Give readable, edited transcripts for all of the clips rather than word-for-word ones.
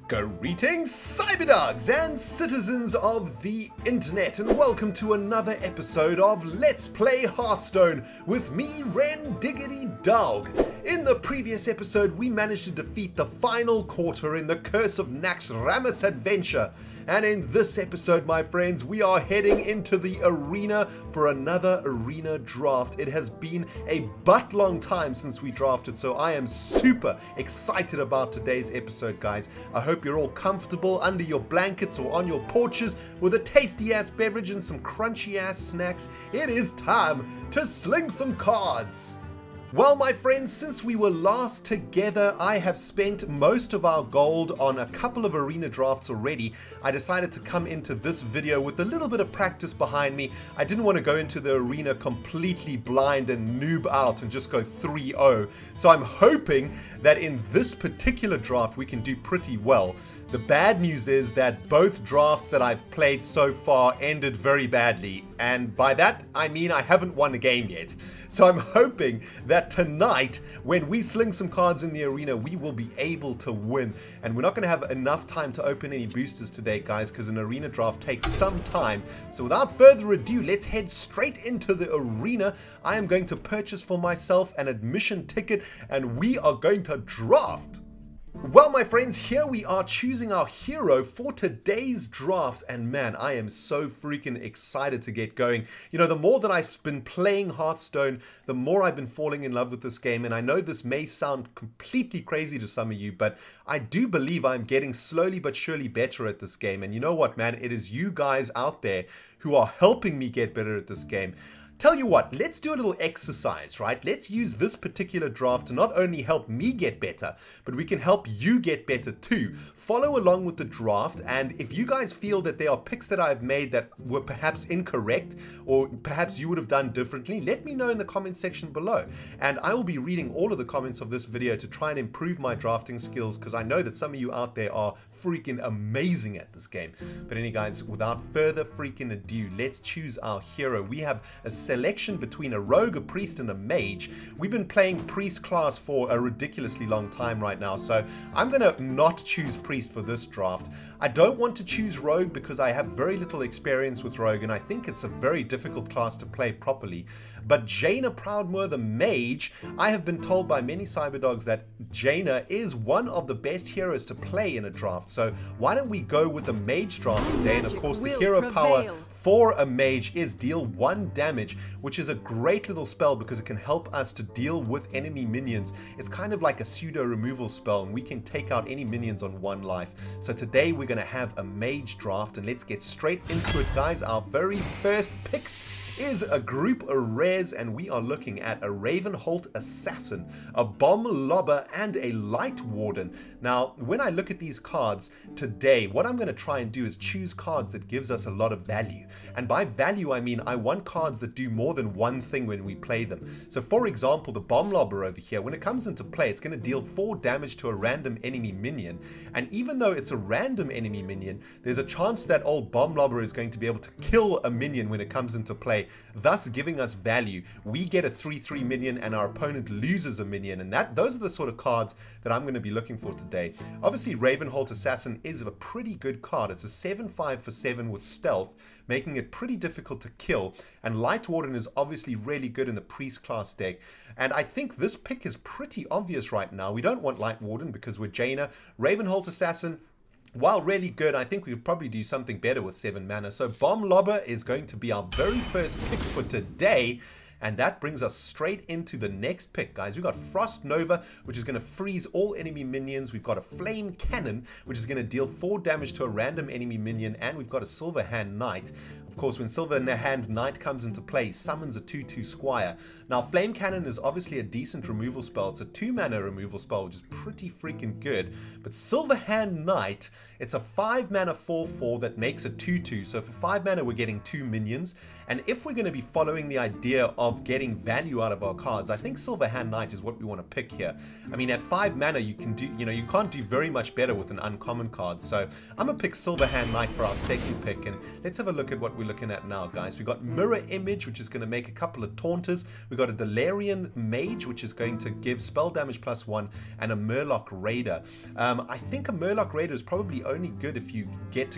Greetings, cyberdogs and citizens of the internet, and welcome to another episode of Let's Play Hearthstone with me, ReNDoG. In the previous episode, we managed to defeat the final quarter in the Curse of Naxxramas adventure. And in this episode, my friends, we are heading into the arena for another arena draft. It has been a long time since we drafted, so I am super excited about today's episode, guys. I hope you're all comfortable under your blankets or on your porches with a tasty-ass beverage and some crunchy-ass snacks. It is time to sling some cards. Well, my friends, since we were last together, I have spent most of our gold on a couple of arena drafts already. I decided to come into this video with a little bit of practice behind me. I didn't want to go into the arena completely blind and noob out and just go 3-0. So I'm hoping that in this particular draft we can do pretty well. The bad news is that both drafts that I've played so far ended very badly, and by that I mean I haven't won a game yet. So I'm hoping that tonight, when we sling some cards in the arena, we will be able to win. And we're not going to have enough time to open any boosters today, guys, because an arena draft takes some time. So without further ado, let's head straight into the arena. I am going to purchase for myself an admission ticket, and we are going to draft. Well, my friends, here we are choosing our hero for today's draft, and man, I am so freaking excited to get going. You know, the more that I've been playing Hearthstone, the more I've been falling in love with this game, and I know this may sound completely crazy to some of you, but I do believe I'm getting slowly but surely better at this game. And you know what, man, it is you guys out there who are helping me get better at this game. Tell you what, let's do a little exercise, right? Let's use this particular draft to not only help me get better, but we can help you get better too. Follow along with the draft, and if you guys feel that there are picks that I've made that were perhaps incorrect, or perhaps you would have done differently, let me know in the comment section below. And I will be reading all of the comments of this video to try and improve my drafting skills, because I know that some of you out there are freaking amazing at this game. But anyway, guys, without further freaking ado, let's choose our hero. We have a selection between a rogue, a priest, and a mage. We've been playing priest class for a ridiculously long time right now, so I'm gonna not choose priest for this draft. I don't want to choose rogue because I have very little experience with rogue, and I think it's a very difficult class to play properly. But Jaina Proudmoore, the mage, I have been told by many cyberdogs that Jaina is one of the best heroes to play in a draft. So why don't we go with the mage draft today? And of course, the hero power for a mage is deal 1 damage, which is a great little spell because it can help us to deal with enemy minions. It's kind of like a pseudo removal spell, and we can take out any minions on 1 life. So today we're going to have a mage draft, and let's get straight into it, guys. Our very first picks is a group of rares, and we are looking at a Ravenholt Assassin, a Bomb Lobber, and a Light Warden. Now, when I look at these cards today, what I'm going to try and do is choose cards that gives us a lot of value. And by value, I mean I want cards that do more than one thing when we play them. So for example, the Bomb Lobber over here, when it comes into play, it's going to deal 4 damage to a random enemy minion. And even though it's a random enemy minion, there's a chance that old Bomb Lobber is going to be able to kill a minion when it comes into play, thus giving us value. We get a 3/3 minion and our opponent loses a minion, and those are the sort of cards that I'm going to be looking for today. Obviously, Ravenholt Assassin is a pretty good card. It's a 7/5 for 7 with stealth, making it pretty difficult to kill. And Light Warden is obviously really good in the priest class deck. And I think this pick is pretty obvious right now. We don't want Light Warden because we're Jaina. Ravenholt Assassin, while really good, I think we could probably do something better with 7 mana. So Bomb Lobber is going to be our very first pick for today. And that brings us straight into the next pick, guys. We've got Frost Nova, which is going to freeze all enemy minions. We've got a Flame Cannon, which is going to deal 4 damage to a random enemy minion. And we've got a Silver Hand Knight. Of course, when Silver Hand Knight comes into play, summons a 2/2 Squire. Now, Flame Cannon is obviously a decent removal spell. It's a 2 mana removal spell, which is pretty freaking good. But Silver Hand Knight It's a 5 mana 4/4 that makes a 2/2. So for 5 mana, we're getting 2 minions. And if we're going to be following the idea of getting value out of our cards, I think Silverhand Knight is what we want to pick here. I mean, at 5 mana, you can do, you can't do very much better with an uncommon card. So I'm going to pick Silverhand Knight for our second pick. And let's have a look at what we're looking at now, guys. We've got Mirror Image, which is going to make a couple of Taunters. We've got a Delarian Mage, which is going to give spell damage +1, and a Murloc Raider. I think a Murloc Raider is probably only good if you get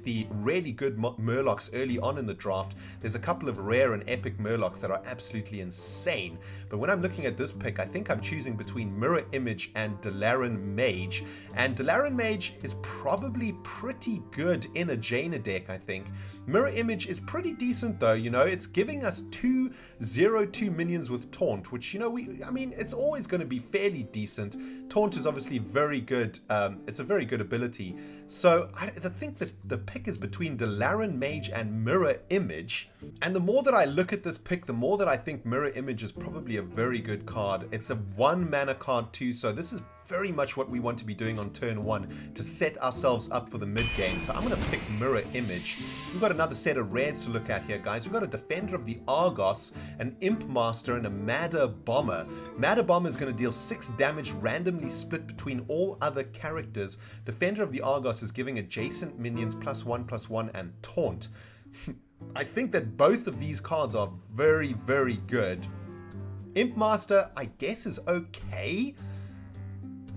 the really good Murlocs early on in the draft. There's a couple of rare and epic Murlocs that are absolutely insane. But when I'm looking at this pick, I think I'm choosing between Mirror Image and Delarian Mage. And Delarian Mage is probably pretty good in a Jaina deck, I think. Mirror Image is pretty decent though, it's giving us 2 0/2 minions with Taunt, which, I mean, it's always going to be fairly decent. Taunt is obviously very good, it's a very good ability. So I think that the pick is between Delarian Mage and Mirror Image. And the more that I look at this pick, the more that I think Mirror Image is probably a very good card. It's a 1 mana card too, so this is very much what we want to be doing on turn 1 to set ourselves up for the mid game. So I'm going to pick Mirror Image. We've got another set of rares to look at here, guys. We've got a Defender of the Argos, an Imp Master, and a Madder Bomber. Madder Bomber is going to deal 6 damage randomly split between all other characters. Defender of the Argos is giving adjacent minions +1/+1 and Taunt. I think that both of these cards are very, very good. Imp Master, I guess, is okay.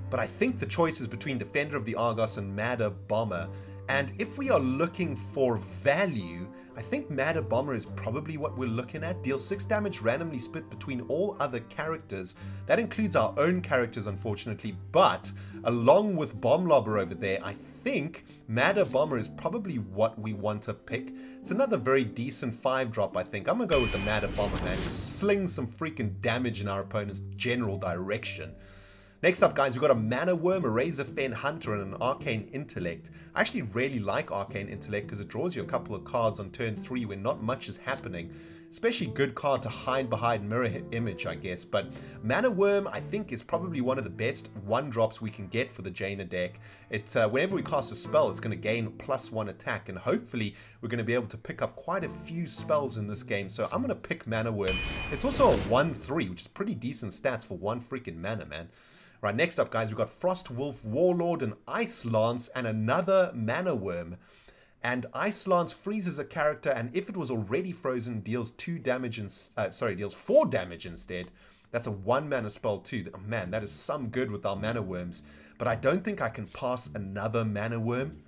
But I think the choice is between Defender of the Argos and Madder Bomber. And if we are looking for value, I think Madder Bomber is probably what we're looking at. Deals 6 damage randomly split between all other characters. That includes our own characters, unfortunately. But along with Bomb Lobber over there, I think Madder Bomber is probably what we want to pick. It's another very decent 5-drop, I think. I'm going to go with the Madder Bomber, man. Just sling some freaking damage in our opponent's general direction. Next up, guys, we've got a Mana Worm, a Razorfen Hunter, and an Arcane Intellect. I actually really like Arcane Intellect because it draws you a couple of cards on turn 3 when not much is happening. Especially good card to hide behind Mirror Image, I guess. But Mana Worm, I think, is probably one of the best 1-drops we can get for the Jaina deck. It's whenever we cast a spell, it's going to gain +1 attack, and hopefully we're going to be able to pick up quite a few spells in this game. So I'm going to pick Mana Worm. It's also a 1/3, which is pretty decent stats for 1 freaking mana, man. Right, next up, guys, we've got Frost Wolf, Warlord, and Ice Lance, and another Mana Worm. And Ice Lance freezes a character, and if it was already frozen, deals 4 damage instead. That's a 1 mana spell too. Oh, man, that is some good with our Mana Worms. But I don't think I can pass another Mana Worm.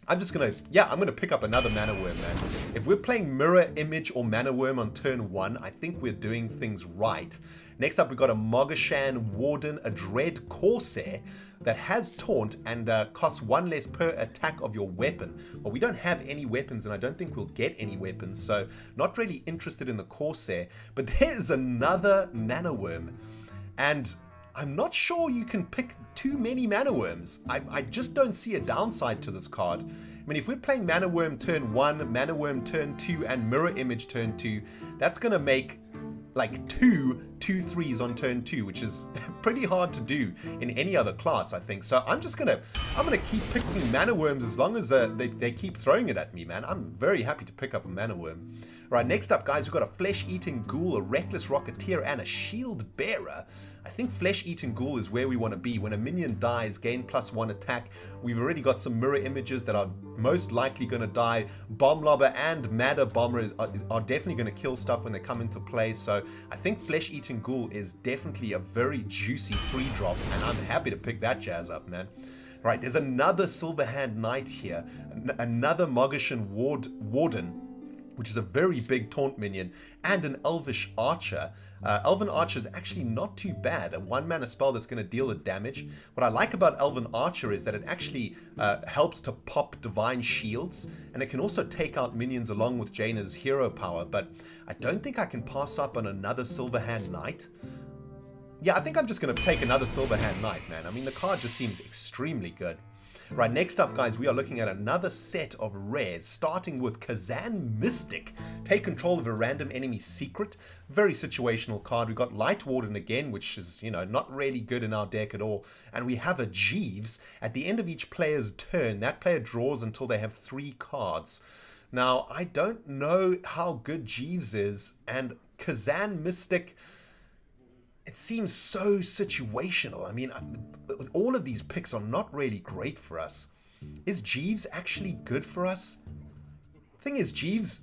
I'm gonna pick up another Mana Worm, man. If we're playing Mirror Image or Mana Worm on turn 1, I think we're doing things right. Next up, we've got a Mogashan Warden, a Dread Corsair that has Taunt and costs 1 less per attack of your weapon. Well, we don't have any weapons, and I don't think we'll get any weapons, so not really interested in the Corsair. But there's another Mana Worm, and I'm not sure you can pick too many Mana Worms. I just don't see a downside to this card. I mean, if we're playing Mana Worm turn 1, Mana Worm turn 2, and Mirror Image turn 2, that's going to make like 2 2/3s on turn 2, which is pretty hard to do in any other class, I think. So I'm gonna keep picking Mana Worms as long as they keep throwing it at me, man. I'm very happy to pick up a Mana Worm. Right, next up, guys, we've got a Flesh-Eating Ghoul, a Reckless Rocketeer, and a Shield Bearer. I think Flesh-Eating Ghoul is where we want to be. When a minion dies, gain +1 attack. We've already got some mirror images that are most likely going to die. Bomb Lobber and Madder Bomber are definitely going to kill stuff when they come into play. So I think Flesh-Eating Ghoul is definitely a very juicy 3-drop, and I'm happy to pick that jazz up, man. Right, there's another Silverhand Knight here, another Mogashan Warden, which is a very big taunt minion, and an Elvish Archer. Elven Archer is actually not too bad, a 1-mana spell that's going to deal the damage. What I like about Elven Archer is that it actually helps to pop Divine Shields, and it can also take out minions along with Jaina's hero power, but I don't think I can pass up on another Silverhand Knight. Yeah, I think I'm just going to take another Silverhand Knight, man. I mean, the card just seems extremely good. Right, next up, guys, we are looking at another set of rares, starting with Kazan Mystic. Take control of a random enemy secret. Very situational card. We've got Light Warden again, which is, you know, not really good in our deck at all. And we have a Jeeves. At the end of each player's turn, that player draws until they have 3 cards. Now, I don't know how good Jeeves is, and Kazan Mystic, it seems so situational. I mean, all of these picks are not really great for us. Is Jeeves actually good for us? Thing is, Jeeves,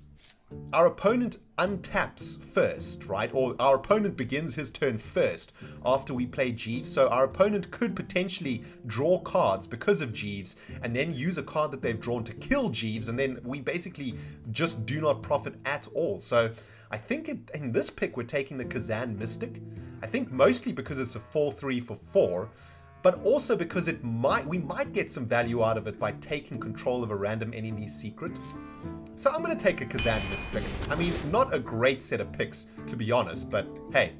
our opponent untaps first, right? Or our opponent begins his turn first after we play Jeeves. So our opponent could potentially draw cards because of Jeeves and then use a card that they've drawn to kill Jeeves, and then we basically just do not profit at all. So I think in this pick we're taking the Kazan Mystic. I think mostly because it's a 4/3 for 4, but also because we might get some value out of it by taking control of a random enemy secret. So I'm going to take a Kazan Mystic. I mean, not a great set of picks, to be honest, but hey,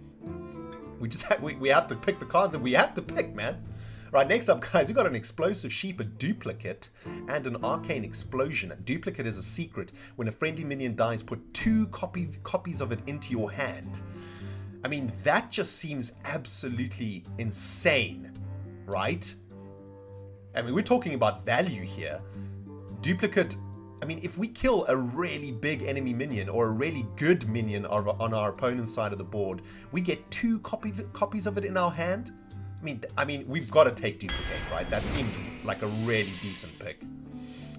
we have to pick the cards that we have to pick, man. Right, next up, guys, we got an Explosive Sheep, a Duplicate, and an Arcane Explosion. A Duplicate is a secret. When a friendly minion dies, put 2 copies of it into your hand. I mean, that just seems absolutely insane, right? I mean, we're talking about value here. Duplicate, I mean, if we kill a really big enemy minion or a really good minion on our opponent's side of the board, we get 2 copies of it in our hand. I mean, we've got to take Duplicate, right? That seems like a really decent pick.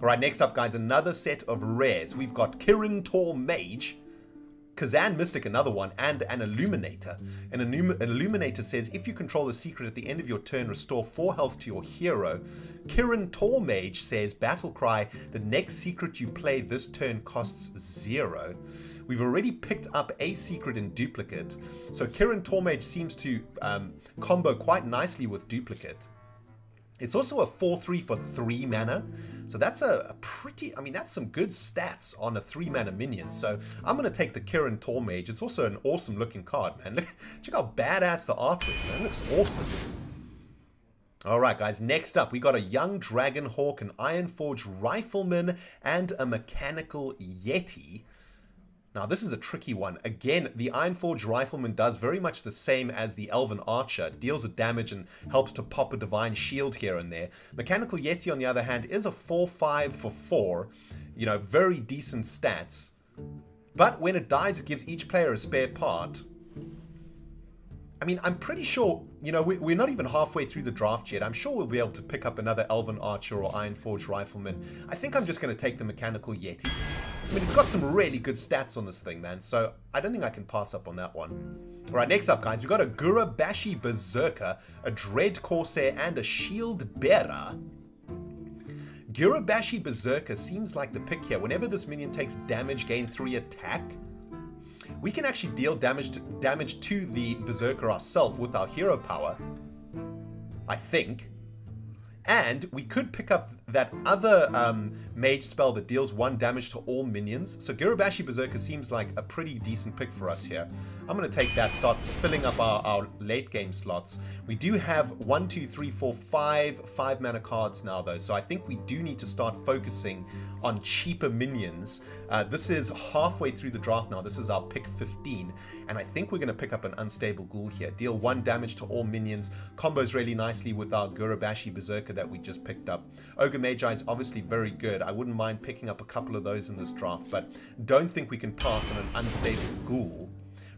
All right, next up, guys, another set of rares. We've got Kirin Tor Mage, Kazan Mystic, another one, and an Illuminator. An Illuminator says, if you control a secret at the end of your turn, restore 4 health to your hero. Kirin Tor Mage says, battle cry, the next secret you play this turn costs 0. We've already picked up a secret in Duplicate, so Kirin Tor Mage seems to combo quite nicely with Duplicate. It's also a 4/3 for 3 mana, so that's a pretty, I mean, that's some good stats on a 3 mana minion. So I'm going to take the Kirin Tor Mage. It's also an awesome looking card, man. Look, check how badass the art is, man. It looks awesome. Alright, guys, next up we got a Young Dragon Hawk, an Ironforge Rifleman, and a Mechanical Yeti. Now, this is a tricky one. Again, the Ironforge Rifleman does very much the same as the Elven Archer. Deals a damage and helps to pop a Divine Shield here and there. Mechanical Yeti, on the other hand, is a 4/5 for 4. You know, very decent stats. But when it dies, it gives each player a spare part. I mean, I'm pretty sure, you know, we're not even halfway through the draft yet. I'm sure we'll be able to pick up another Elven Archer or Ironforge Rifleman. I think I'm just going to take the Mechanical Yeti. I mean, it's got some really good stats on this thing, man, so I don't think I can pass up on that one. Alright, next up, guys, we've got a Gurabashi Berserker, a Dread Corsair, and a Shield Bearer. Gurabashi Berserker seems like the pick here. Whenever this minion takes damage, gain 3 attack. We can actually deal damage to the Berserker ourselves with our hero power, I think. And we could pick up that other mage spell that deals 1 damage to all minions. So Gurabashi Berserker seems like a pretty decent pick for us here. I'm going to take that, start filling up our late game slots. We do have 1, 2, 3, 4, 5 mana cards now though. So I think we do need to start focusing on cheaper minions. This is halfway through the draft now. This is our pick 15. And I think we're going to pick up an Unstable Ghoul here. Deal 1 damage to all minions. Combos really nicely with our Gurabashi Berserker that we just picked up. Ogre Magi is obviously very good. I wouldn't mind picking up a couple of those in this draft, but don't think we can pass on an Unstable Ghoul.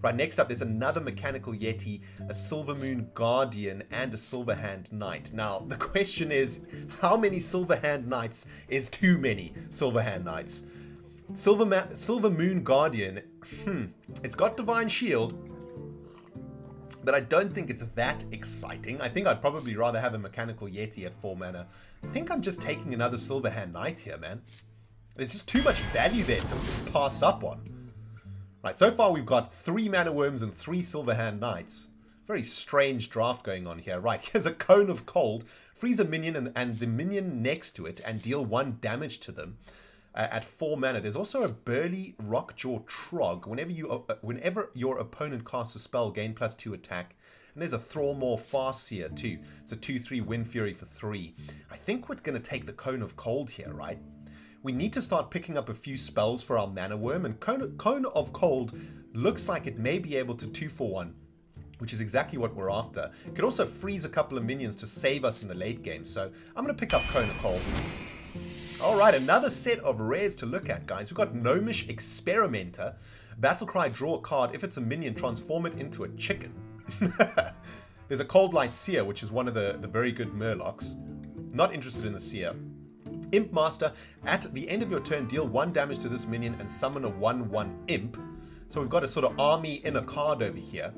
Right, next up, there's another Mechanical Yeti, a Silvermoon Guardian, and a Silverhand Knight. Now, the question is, how many Silverhand Knights is too many Silverhand Knights? Silvermoon Guardian, it's got Divine Shield, but I don't think it's that exciting. I think I'd probably rather have a Mechanical Yeti at 4 mana. I think I'm just taking another Silverhand Knight here, man. There's just too much value there to pass up on. Right, so far we've got 3 Mana Worms and 3 Silverhand Knights. Very strange draft going on here. Right, here's a Cone of Cold. Freeze a minion and the minion next to it and deal 1 damage to them at 4 mana. There's also a Burly Rockjaw Trog. Whenever your opponent casts a spell, gain +2 attack. And there's a Thrallmore Farseer too. It's a 2-3 Wind Fury for 3. I think we're going to take the Cone of Cold here, right? We need to start picking up a few spells for our Mana Worm, and Cone of Cold looks like it may be able to 2-for-1, which is exactly what we're after. It could also freeze a couple of minions to save us in the late game, so I'm going to pick up Cone of Cold. Alright, another set of rares to look at, guys. We've got Gnomish Experimenter. Battlecry, draw a card. If it's a minion, transform it into a chicken. There's a Cold Light Seer, which is one of the very good Murlocs. Not interested in the Seer. Imp Master, at the end of your turn, deal 1 damage to this minion and summon a 1/1 Imp. So we've got a sort of army in a card over here.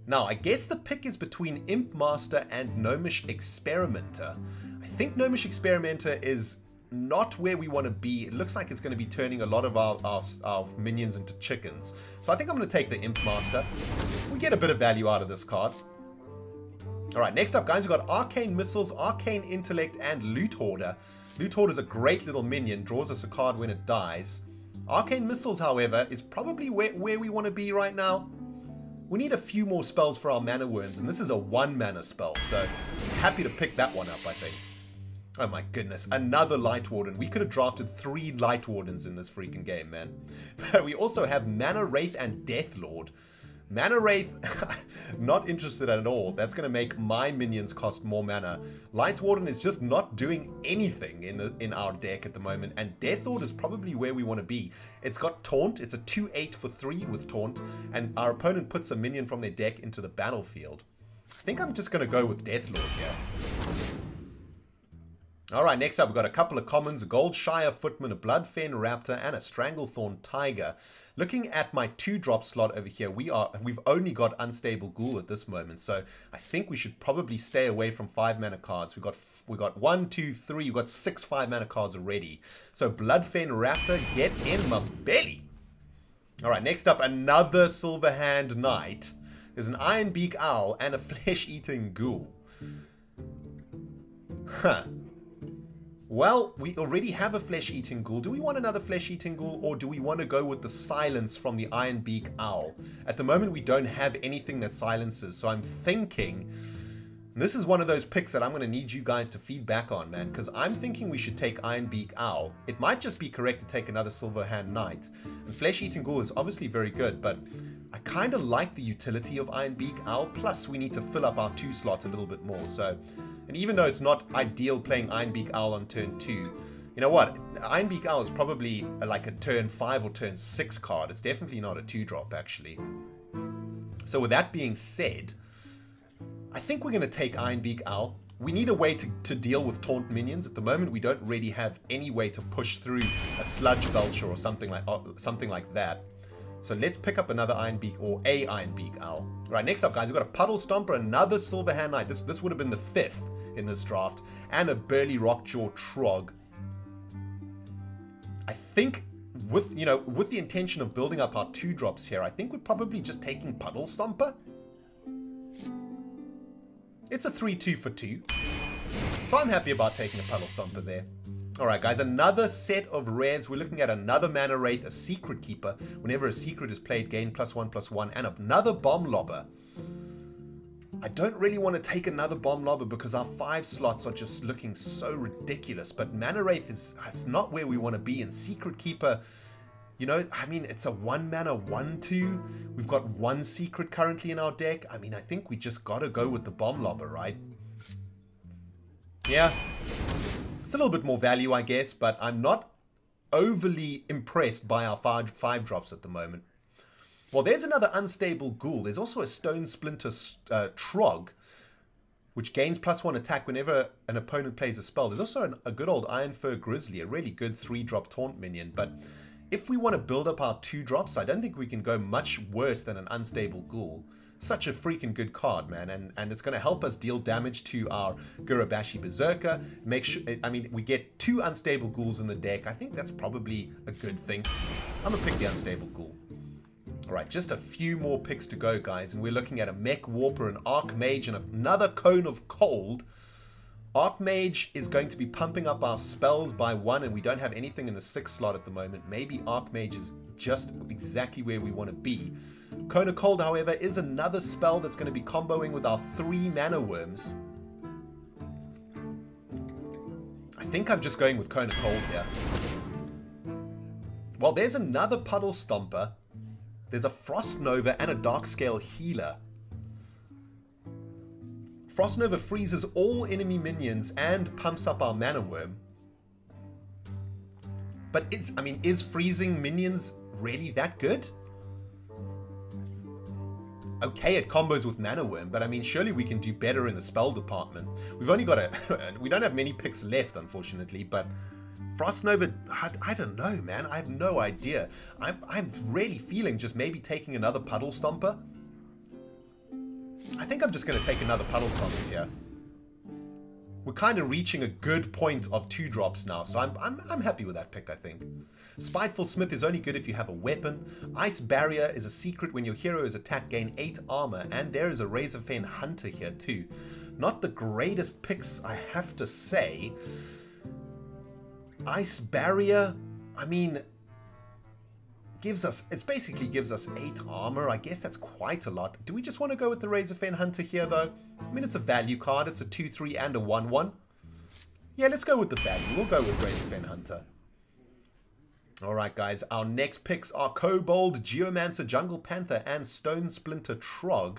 Now, I guess the pick is between Imp Master and Gnomish Experimenter. I think Gnomish Experimenter is not where we want to be. It looks like it's going to be turning a lot of our minions into chickens. So I think I'm going to take the Imp Master. We get a bit of value out of this card. Alright, next up, guys, we've got Arcane Missiles, Arcane Intellect, and Loot Hoarder. Loot Hoarder is a great little minion, draws us a card when it dies. Arcane Missiles, however, is probably where we want to be right now. We need a few more spells for our Mana Worms, and this is a 1-mana spell, so I'm happy to pick that one up, I think. Oh my goodness, another Light Warden. We could have drafted 3 Light Wardens in this freaking game, man. But we also have Mana Wraith and Death Lord. Mana Wraith, not interested at all. That's going to make my minions cost more mana. Light Warden is just not doing anything in our deck at the moment, and Death Lord is probably where we want to be. It's got Taunt. It's a 2/8 for 3 with Taunt, and our opponent puts a minion from their deck into the battlefield. I think I'm just going to go with Death Lord here. Alright, next up we've got a couple of commons, a Goldshire Footman, a Bloodfen Raptor, and a Stranglethorn Tiger. Looking at my 2-drop slot over here, we've only got Unstable Ghoul at this moment, so I think we should probably stay away from 5-mana cards. We got 1, 2, 3, we've got 6 5-mana cards already. So Bloodfen Raptor, get in my belly. Alright, next up, another Silverhand Knight. There's an Ironbeak Owl and a Flesh-Eating Ghoul. Huh. Well, we already have a Flesh-Eating Ghoul. Do we want another Flesh-Eating Ghoul, or do we want to go with the Silence from the Ironbeak Owl? At the moment, we don't have anything that silences, so I'm thinking... This is one of those picks that I'm going to need you guys to feedback on, man, because I'm thinking we should take Ironbeak Owl. It might just be correct to take another Silverhand Knight. And Flesh-Eating Ghoul is obviously very good, but I kind of like the utility of Ironbeak Owl, plus we need to fill up our 2 slots a little bit more, so... And even though it's not ideal playing Ironbeak Owl on turn 2, you know what? Ironbeak Owl is probably like a turn 5 or turn 6 card. It's definitely not a 2-drop, actually. So with that being said, I think we're going to take Ironbeak Owl. We need a way to deal with taunt minions. At the moment, we don't really have any way to push through a Sludge Belcher or something like that. So let's pick up another Ironbeak or a Ironbeak Owl. Right, next up, guys, we've got a Puddle Stomper, another Silverhand Knight. This would have been the 5th in this draft, and a Burly Rockjaw Trog. I think with the intention of building up our 2-drops here, I think we're probably just taking Puddle Stomper. It's a 3/2 for 2, so I'm happy about taking a Puddle Stomper there. Alright guys, another set of rares. We're looking at another Mana Wraith, a Secret Keeper. Whenever a secret is played, gain +1/+1, and another Bomb Lobber. I don't really want to take another Bomb Lobber because our 5 slots are just looking so ridiculous, but Mana Wraith is not where we want to be, and Secret Keeper, you know, I mean, it's a 1-mana 1/2. We've got 1 secret currently in our deck. I mean, I think we just gotta go with the Bomb Lobber, right? Yeah. It's a little bit more value, I guess, but I'm not overly impressed by our 5 drops at the moment. Well, there's another Unstable Ghoul. There's also a Stone Splinter Trog, which gains +1 attack whenever an opponent plays a spell. There's also a good old Iron Fur Grizzly, a really good 3-drop taunt minion. But if we want to build up our 2 drops, I don't think we can go much worse than an Unstable Ghoul. Such a freaking good card, man, and it's going to help us deal damage to our Gurabashi Berserker. Make sure, I mean, we get 2 Unstable Ghouls in the deck. I think that's probably a good thing. I'm going to pick the Unstable Ghoul. Alright, just a few more picks to go, guys, and we're looking at a Mech Warper, an Archmage, and another Cone of Cold. Archmage is going to be pumping up our spells by 1, and we don't have anything in the 6 slot at the moment. Maybe Archmage is just exactly where we want to be. Cone of Cold, however, is another spell that's going to be comboing with our 3 mana worms. I think I'm just going with Cone of Cold here. Well, there's another Puddle Stomper. There's a Frost Nova and a Darkscale Healer. Frost Nova freezes all enemy minions and pumps up our Mana Worm. But is freezing minions really that good? Okay, it combos with Mana Worm, but I mean, surely we can do better in the spell department. We've only got we don't have many picks left, unfortunately, but Frost Nova, I don't know, man. I have no idea. I'm really feeling just maybe taking another Puddle Stomper. I think I'm just going to take another Puddle Stomper here. We're kind of reaching a good point of 2 drops now, so I'm happy with that pick, I think. Spiteful Smith is only good if you have a weapon. Ice Barrier is a secret when your hero is attacked, gain 8 armor, and there is a Razorfen Hunter here too. Not the greatest picks, I have to say. Ice Barrier, I mean, it basically gives us 8 armor. I guess that's quite a lot. Do we just want to go with the Razorfen Hunter here, though? I mean, it's a value card. It's a 2/3 and a 1/1. Yeah, let's go with the value. We'll go with Razorfen Hunter. Alright, guys. Our next picks are Kobold, Geomancer, Jungle Panther, and Stone Splinter Trog.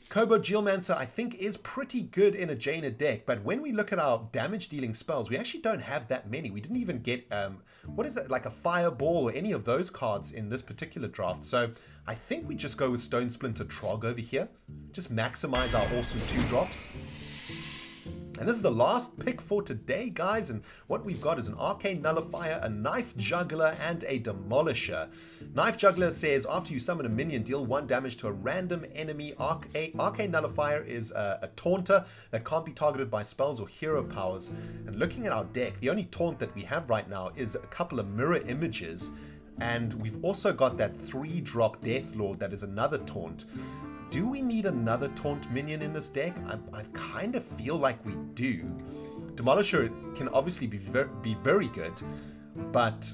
Kobold Geomancer, I think, is pretty good in a Jaina deck, but when we look at our damage-dealing spells, we actually don't have that many. We didn't even get, what is it, like a Fireball or any of those cards in this particular draft. So I think we just go with Stone Splinter Trog over here. Just maximize our awesome 2 drops. And this is the last pick for today, guys, and what we've got is an Arcane Nullifier, a Knife Juggler, and a Demolisher. Knife Juggler says, after you summon a minion, deal 1 damage to a random enemy. Arcane Nullifier is a taunter that can't be targeted by spells or hero powers. And looking at our deck, the only taunt that we have right now is a couple of mirror images, and we've also got that 3-drop Deathlord that is another taunt. Do we need another taunt minion in this deck? I kind of feel like we do. Demolisher can obviously be very good, but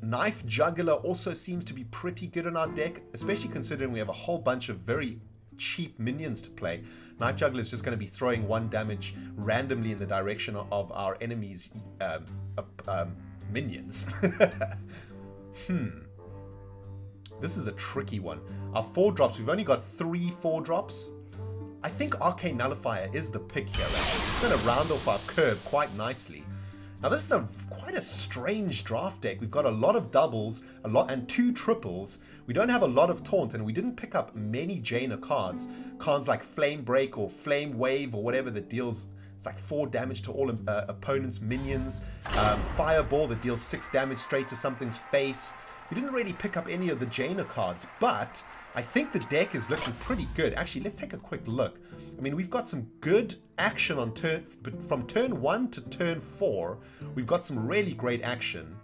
Knife Juggler also seems to be pretty good in our deck, especially considering we have a whole bunch of very cheap minions to play. Knife Juggler is just going to be throwing 1 damage randomly in the direction of our enemies' minions. This is a tricky one. Our 4 drops, we've only got 3 4-drops. I think Arcane Nullifier is the pick here, actually. It's going to round off our curve quite nicely. Now this is quite a strange draft deck. We've got a lot of doubles, and 2 triples. We don't have a lot of taunt, and we didn't pick up many Jaina cards. Cards like Flame Break or Flame Wave or whatever that deals, it's like 4 damage to all opponents' minions. Fireball that deals 6 damage straight to something's face. We didn't really pick up any of the Jaina cards, but I think the deck is looking pretty good. Actually, let's take a quick look. I mean, we've got some good action on from turn 1 to turn 4. We've got some really great action.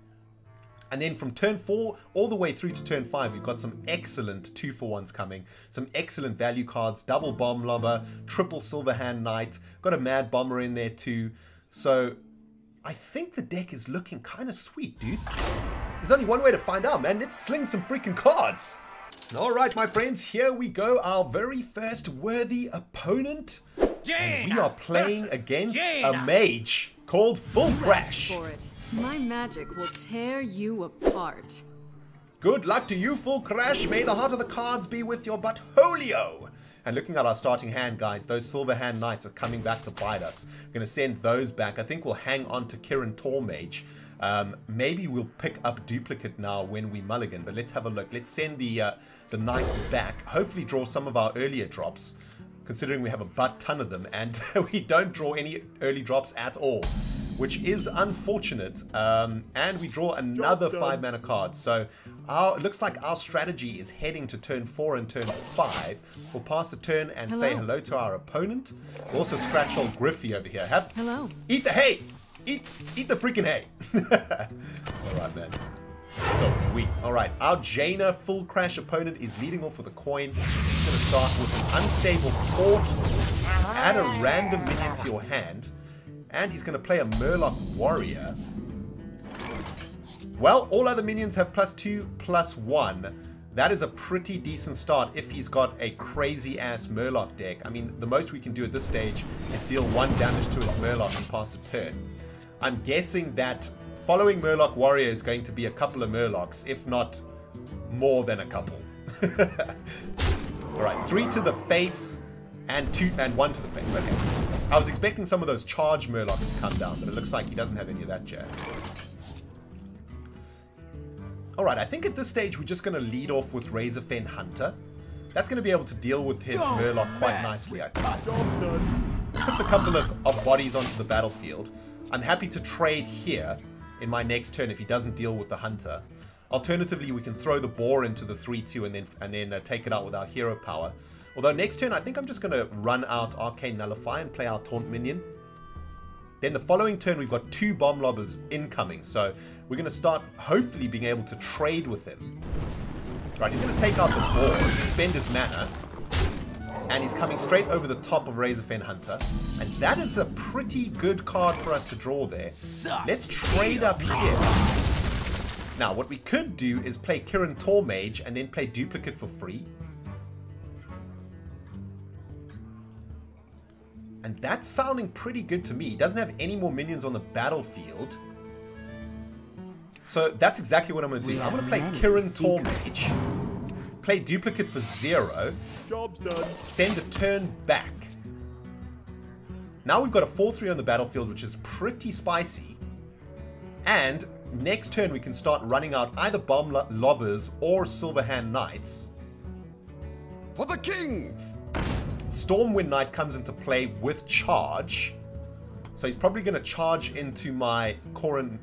And then from turn 4 all the way through to turn 5, we've got some excellent 2-for-1s coming. Some excellent value cards, double Bomb Lobber, triple Silverhand Knight. Got a Mad Bomber in there too. So I think the deck is looking kind of sweet, dudes. There's only one way to find out, man. Let's sling some freaking cards. Alright, my friends, here we go. Our very first worthy opponent. Jaina, and we are playing against a mage called FullCrash. For it. My magic will tear you apart. Good luck to you, FullCrash. May the heart of the cards be with your buttholio. And looking at our starting hand, guys, those Silverhand Knights are coming back to bite us. We're going to send those back. I think we'll hang on to Kirin Tormage. Maybe we'll pick up Duplicate now when we mulligan, but let's have a look. Let's send the Knights back. Hopefully draw some of our earlier drops, considering we have a butt-ton of them, and we don't draw any early drops at all, which is unfortunate. And we draw another 5-mana card. So it looks like our strategy is heading to turn 4 and turn 5. We'll pass the turn and say hello to our opponent. We'll also scratch old Griffey over here. Hello. Eat the hay! Eat the freaking hay! Alright, man. So weak. Alright, our Jaina FullCrash opponent is leading off with a coin. He's going to start with an Unstable Port. add a random minion to your hand, and he's going to play a Murloc Warrior. Well, all other minions have +2/+1. That is a pretty decent start if he's got a crazy-ass Murloc deck. I mean, the most we can do at this stage is deal 1 damage to his Murloc and pass a turn. I'm guessing that following Murloc Warrior is going to be a couple of Murlocs, if not more than a couple. Alright, 3 to the face and 1 to the face. Okay. I was expecting some of those charge Murlocs to come down, but it looks like he doesn't have any of that jazz. Alright, I think at this stage we're just going to lead off with Razorfen Hunter. That's going to be able to deal with his Murloc quite nicely, I think. Puts a couple of bodies onto the battlefield. I'm happy to trade here in my next turn if he doesn't deal with the Hunter. Alternatively, we can throw the Boar into the 3/2 and then take it out with our hero power. Although next turn, I think I'm just going to run out Arcane Nullify and play our Taunt Minion. Then the following turn, we've got 2 Bomb Lobbers incoming. So we're going to start hopefully being able to trade with him. Right, he's going to take out the Boar, spend his mana. And he's coming straight over the top of Razorfen Hunter. And that is a pretty good card for us to draw there. Let's trade up here. Now, what we could do is play Kirin Tor Mage and then play Duplicate for free. And that's sounding pretty good to me. He doesn't have any more minions on the battlefield. So that's exactly what I'm going to do. I'm going to play Kirin Tor Mage. Play Duplicate for 0. Job's done. Send a turn back. Now we've got a 4/3 on the battlefield, which is pretty spicy. And next turn we can start running out either Bomb Lobbers or Silverhand Knights. For the king! Stormwind Knight comes into play with charge. So he's probably going to charge into my Kirin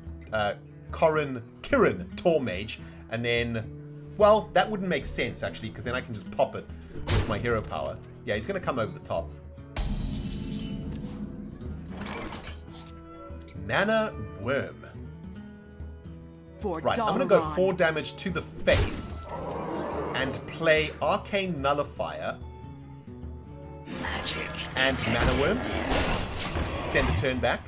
Tor Mage. And then, well, that wouldn't make sense actually, because then I can just pop it with my hero power. Yeah, he's going to come over the top. Mana Worm. Right, I'm going to go 4 damage to the face and play Arcane Nullifier and Mana Worm. Send the turn back.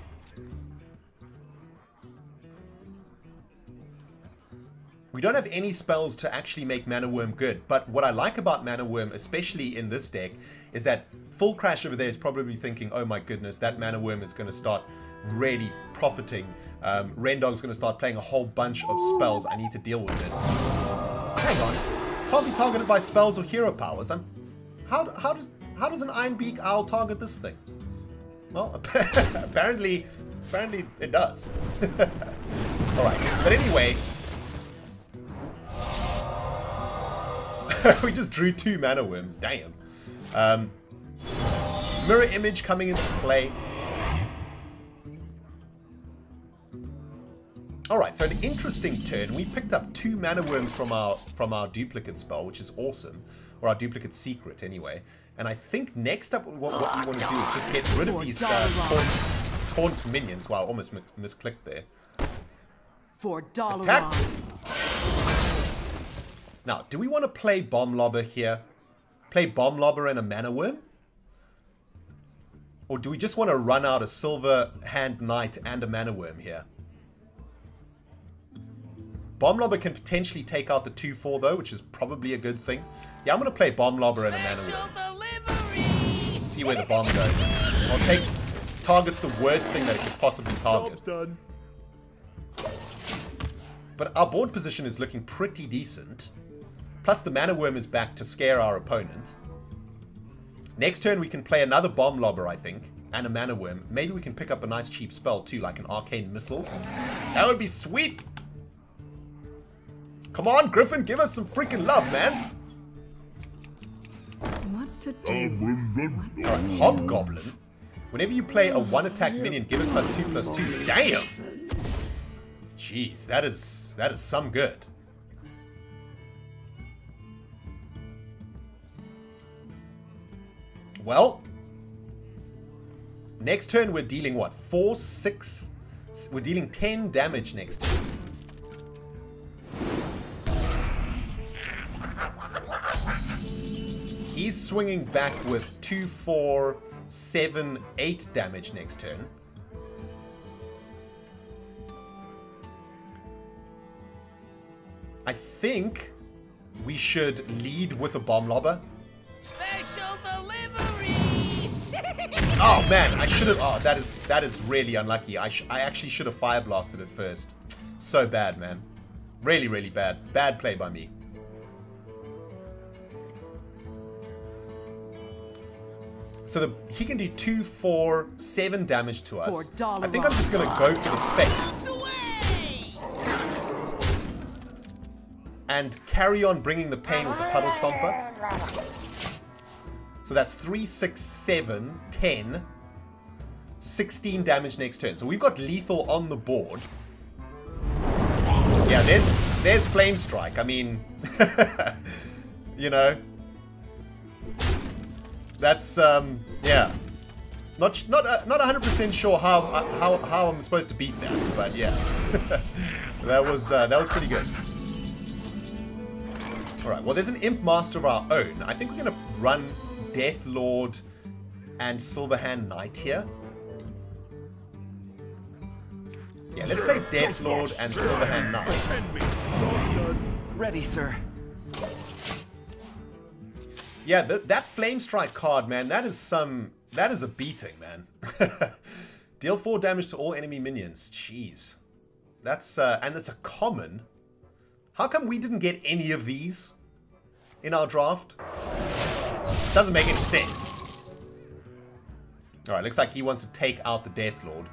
We don't have any spells to actually make Mana Worm good, but what I like about Mana Worm, especially in this deck, is that FullCrash over there is probably thinking, oh my goodness, that Mana Worm is going to start really profiting. ReNDoG's going to start playing a whole bunch of spells. I need to deal with it. Hang on. Can't be targeted by spells or hero powers. How does an Iron Beak Owl target this thing? Well, apparently it does. Alright, but anyway, we just drew 2 Mana Worms, damn. Mirror Image coming into play. Alright, so an interesting turn. We picked up 2 Mana Worms from our duplicate spell, which is awesome. Or our duplicate secret, anyway. And I think next up, what we want to do is just get rid of these taunt minions. Wow, almost misclicked there. Attack! Now, do we want to play Bomb Lobber here? Play Bomb Lobber and a Mana Worm? Or do we just want to run out a Silverhand Knight and a Mana Worm here? Bomb Lobber can potentially take out the 2/4 though, which is probably a good thing. Yeah, I'm going to play Bomb Lobber and a Mana Worm. See where the bomb goes. Well, targets the worst thing that it could possibly target. Done. But our board position is looking pretty decent. Plus the Mana Worm is back to scare our opponent. Next turn we can play another Bomb Lobber, I think, and a Mana Worm. Maybe we can pick up a nice cheap spell too, like an Arcane Missiles. That would be sweet! Come on, Griffin, give us some freaking love, man! What to do? Alright, Hobgoblin. Whenever you play a 1-attack minion, give it +2/+2. Damn! Jeez, that is some good. Well, next turn we're dealing what? 4, 6... We're dealing 10 damage next turn. He's swinging back with 2/4 7, 8 damage next turn. I think we should lead with a bomb lobber. Special delivery! Oh man, I should have. Oh, that is really unlucky. I actually should have fire blasted it first. So bad, man. Really, really bad. Bad play by me. So he can do 2, 4, 7 damage to us. I think I'm just gonna go for the face and carry on bringing the pain with the Puddle Stomper. So that's 3, 6, 7, 10, 16 damage next turn. So we've got lethal on the board. Yeah, there's Flame Strike. I mean, you know, that's yeah, not 100% sure how I'm supposed to beat that, but yeah, that was pretty good. All right, well, there's an Imp Master of our own. I think we're gonna run Death Lord and Silverhand Knight here. Yeah, let's play Death Lord and Silverhand Knight. Ready, sir. Yeah, that Flame Strike card, man, that is a beating, man. Deal 4 damage to all enemy minions. Jeez. That's and it's a common. How come we didn't get any of these in our draft? Doesn't make any sense. Alright, looks like he wants to take out the Death Lord.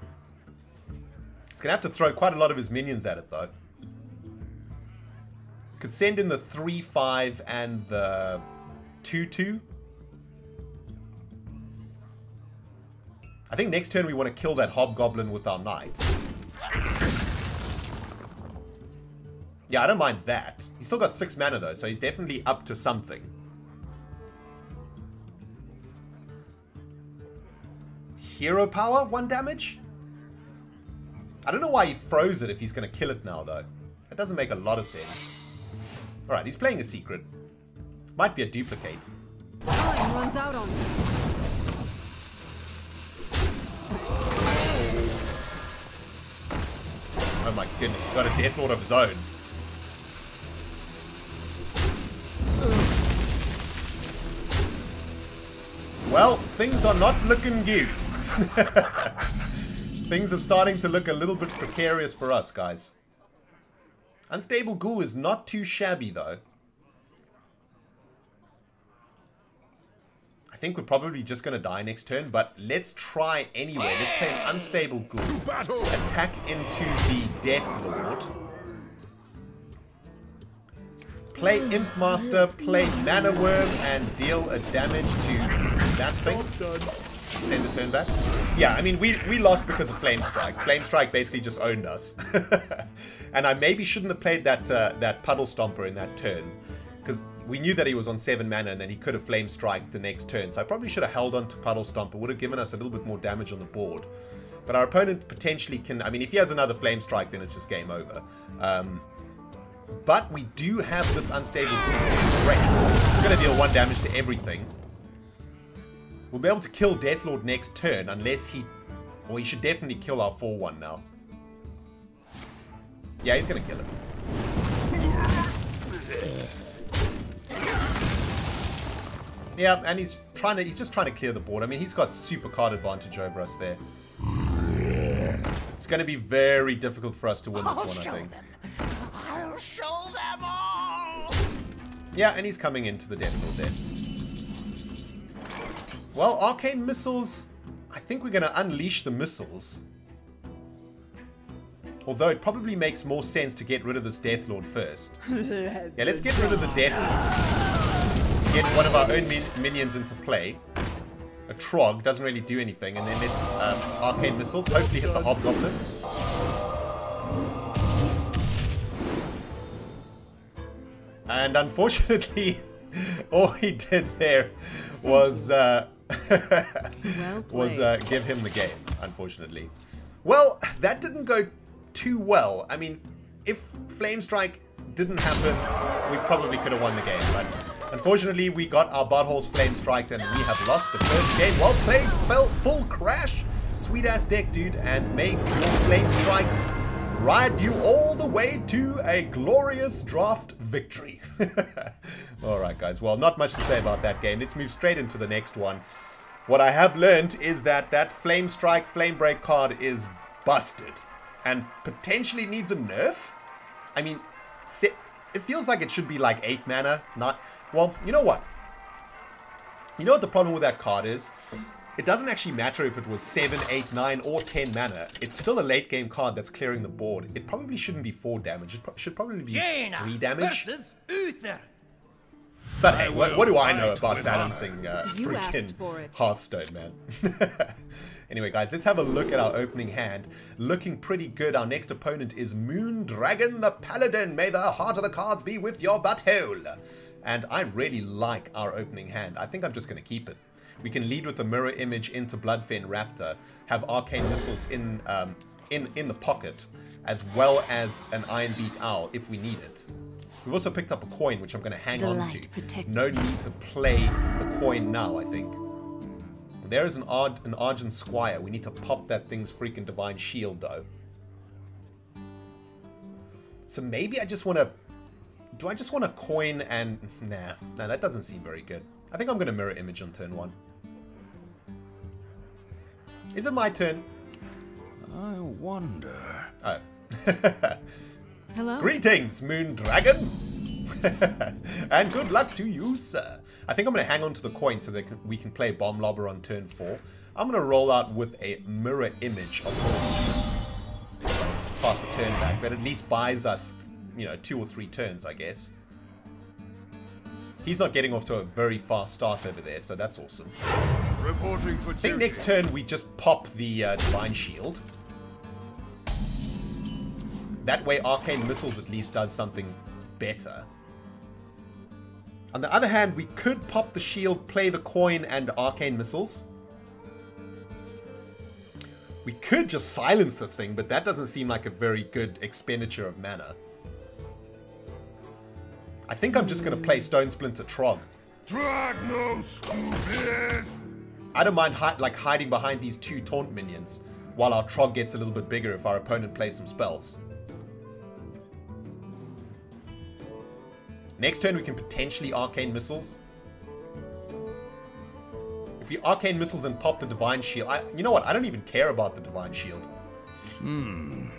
He's going to have to throw quite a lot of his minions at it, though. Could send in the 3-5 and the 2-2. I think next turn we want to kill that Hobgoblin with our Knight. Yeah, I don't mind that. He's still got 6 mana, though, so he's definitely up to something. Hero Power, 1 damage? I don't know why he froze it if he's going to kill it now, though. That doesn't make a lot of sense. Alright, he's playing a secret. Might be a duplicate. Time runs out on me. Oh my goodness, he's got a Death Lord of his own. Well, things are not looking good. Things are starting to look a little bit precarious for us, guys. Unstable Ghoul is not too shabby, though. I think we're probably just going to die next turn, but let's try anyway. Let's play an Unstable Ghoul. Attack into the Death Lord. Play Imp Master, play Mana Worm, and deal a damage to that thing. Send the turn back. Yeah, I mean, we lost because of Flame Strike. Flame Strike basically just owned us. And I maybe shouldn't have played that Puddle Stomper in that turn, because we knew that he was on 7 mana and then he could have Flame Strike the next turn. So I probably should have held on to Puddle Stomper. Would have given us a little bit more damage on the board. But our opponent potentially can... I mean, if he has another Flame Strike, then it's just game over. But we do have this Unstable Ghoul, which is great. We're going to deal 1 damage to everything. We'll be able to kill Deathlord next turn unless he... Well, he should definitely kill our 4-1 now. Yeah, he's going to kill him. Yeah, and he's just trying to clear the board. I mean, he's got super card advantage over us there. It's going to be very difficult for us to win this one, I think. I'll show them all! Yeah, and he's coming into the Deathlord there. Well, Arcane Missiles... I think we're going to unleash the missiles. Although it probably makes more sense to get rid of this Deathlord first. Yeah, let's get rid of the Deathlord. Get one of our own minions into play. A Trog doesn't really do anything. And then let's Arcane Missiles. Hopefully hit the Hobgoblin. And unfortunately, all he did there was... give him the game, unfortunately. Well, that didn't go too well. I mean, if Flame Strike didn't happen, we probably could have won the game, but Unfortunately, we got our buttholes flame striked and we have lost the first game. Well played, FullCrash. Sweet ass deck, dude, and make your flame strikes ride you all the way to a glorious draft victory. Alright guys, well, not much to say about that game. Let's move straight into the next one. What I have learned is that that Flame Strike, Flame Break card is busted and potentially needs a nerf. I mean, it feels like it should be like 8 mana, not... Well, you know what? You know what the problem with that card is? It doesn't actually matter if it was 7, 8, 9, or 10 mana. It's still a late game card that's clearing the board. It probably shouldn't be 4 damage. It should probably be Jaina 3 damage. versus Uther. But hey, what do I know about balancing You asked freaking for it. Hearthstone, man? Anyway, guys, let's have a look at our opening hand. Looking pretty good. Our next opponent is MoonDragon the Paladin. May the heart of the cards be with your butthole. And I really like our opening hand. I think I'm just going to keep it. We can lead with a mirror image into Bloodfen Raptor, have arcane missiles in the pocket, as well as an Iron Beak Owl if we need it. We've also picked up a coin, which I'm going to hang on to. No need to play the coin now, I think. There is an Argent Squire. We need to pop that thing's freaking Divine Shield, though. So maybe I just want to... Do I just want to coin and... Nah, that doesn't seem very good. I think I'm going to mirror image on turn 1. Is it my turn? I wonder. Oh. Hello? Greetings, MoonDragon! And good luck to you, sir. I think I'm going to hang on to the coin so that we can play Bomb Lobber on turn 4. I'm going to roll out with a mirror image, of course. Pass the turn back, but at least buys us, you know, 2 or 3 turns, I guess. He's not getting off to a very fast start over there, so that's awesome. Reporting for I think next turn we just pop the Divine Shield. That way Arcane Missiles at least does something better. On the other hand, we could pop the shield, play the coin, and Arcane Missiles. We could just silence the thing, but that doesn't seem like a very good expenditure of mana. I think I'm just going to play Stone Splinter Trog. Drag no stupid! I don't mind hiding behind these 2 taunt minions while our Trog gets a little bit bigger if our opponent plays some spells. Next turn we can potentially Arcane Missiles. If we Arcane Missiles and pop the Divine Shield... you know what? I don't even care about the Divine Shield. I'm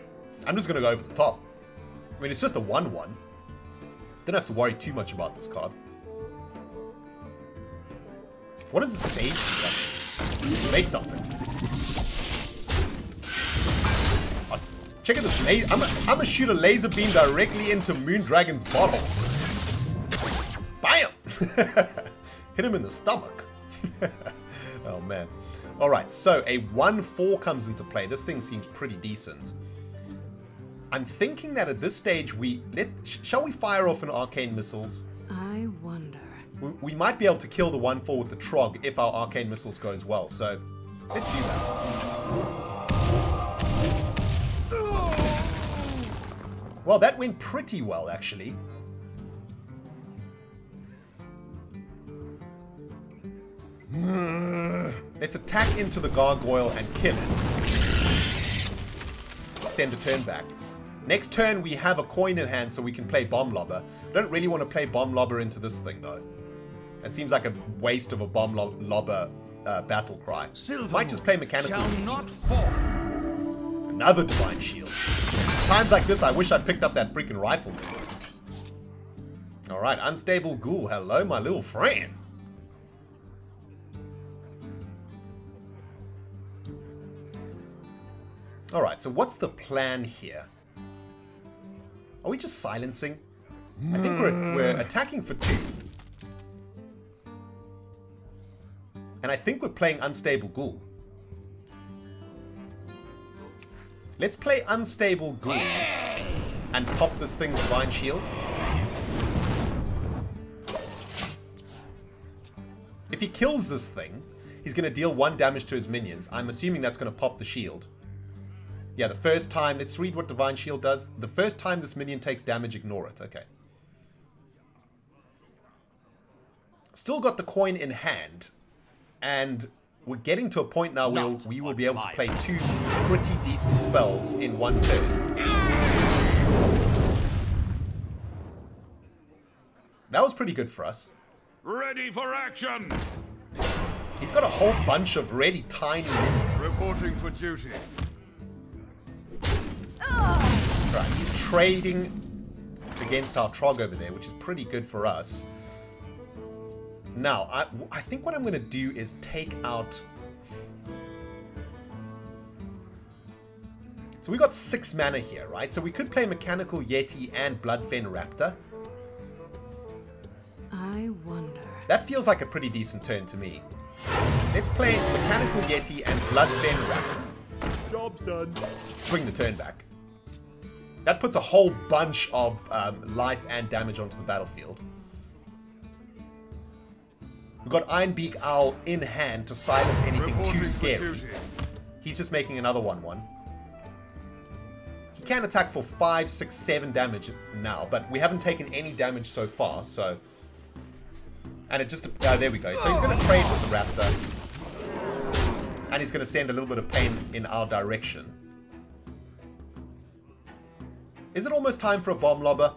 just going to go over the top. I mean, it's just a 1-1. Don't have to worry too much about this card. What is the stage do? Make something. Oh, check out this laser. I'm gonna shoot a laser beam directly into MoonDragon's bottle. Bam! Hit him in the stomach. Oh man. Alright, so a 1-4 comes into play. This thing seems pretty decent. I'm thinking that at this stage shall we fire off an Arcane Missiles? I wonder. We might be able to kill the 1-4 with the Trog if our Arcane Missiles goes well, so let's do that. Well, that went pretty well, actually. Let's attack into the Gargoyle and kill it. Send a turn back. Next turn, we have a coin in hand so we can play Bomb Lobber. I don't really want to play Bomb Lobber into this thing, though. It seems like a waste of a Bomb Lobber battle cry. Might just play Mechanical. Shall not fall. Another Divine Shield. Times like this, I wish I'd picked up that freaking rifle. Alright, Unstable Ghoul. Hello, my little friend. Alright, so what's the plan here? Are we just silencing? I think we're attacking for 2. And I think we're playing Unstable Ghoul. Let's play Unstable Ghoul and pop this thing's Divine Shield. If he kills this thing, he's going to deal 1 damage to his minions. I'm assuming that's going to pop the shield. Yeah, the first time, let's read what Divine Shield does. The first time this minion takes damage, ignore it. Okay. still got the coin in hand. And we're getting to a point now where we will be able to play 2 pretty decent spells in one turn. That was pretty good for us. Ready for action! He's got a whole bunch of really tiny minions. Reporting for duty. Right, he's trading against our Trog over there, which is pretty good for us. Now, I think what I'm going to do is take out... So we got 6 mana here, right? So we could play Mechanical Yeti and Bloodfen Raptor. I wonder. That feels like a pretty decent turn to me. Let's play Mechanical Yeti and Bloodfen Raptor. Job's done. Swing the turn back. That puts a whole bunch of life and damage onto the battlefield. We've got Ironbeak Owl in hand to silence anything too scary. He's just making another 1/1. He can attack for 5, 6, 7 damage now, but we haven't taken any damage so far, so... And it just... there we go. So he's going to trade with the Raptor. And he's going to send a little bit of pain in our direction. Is it almost time for a Bomb Lobber?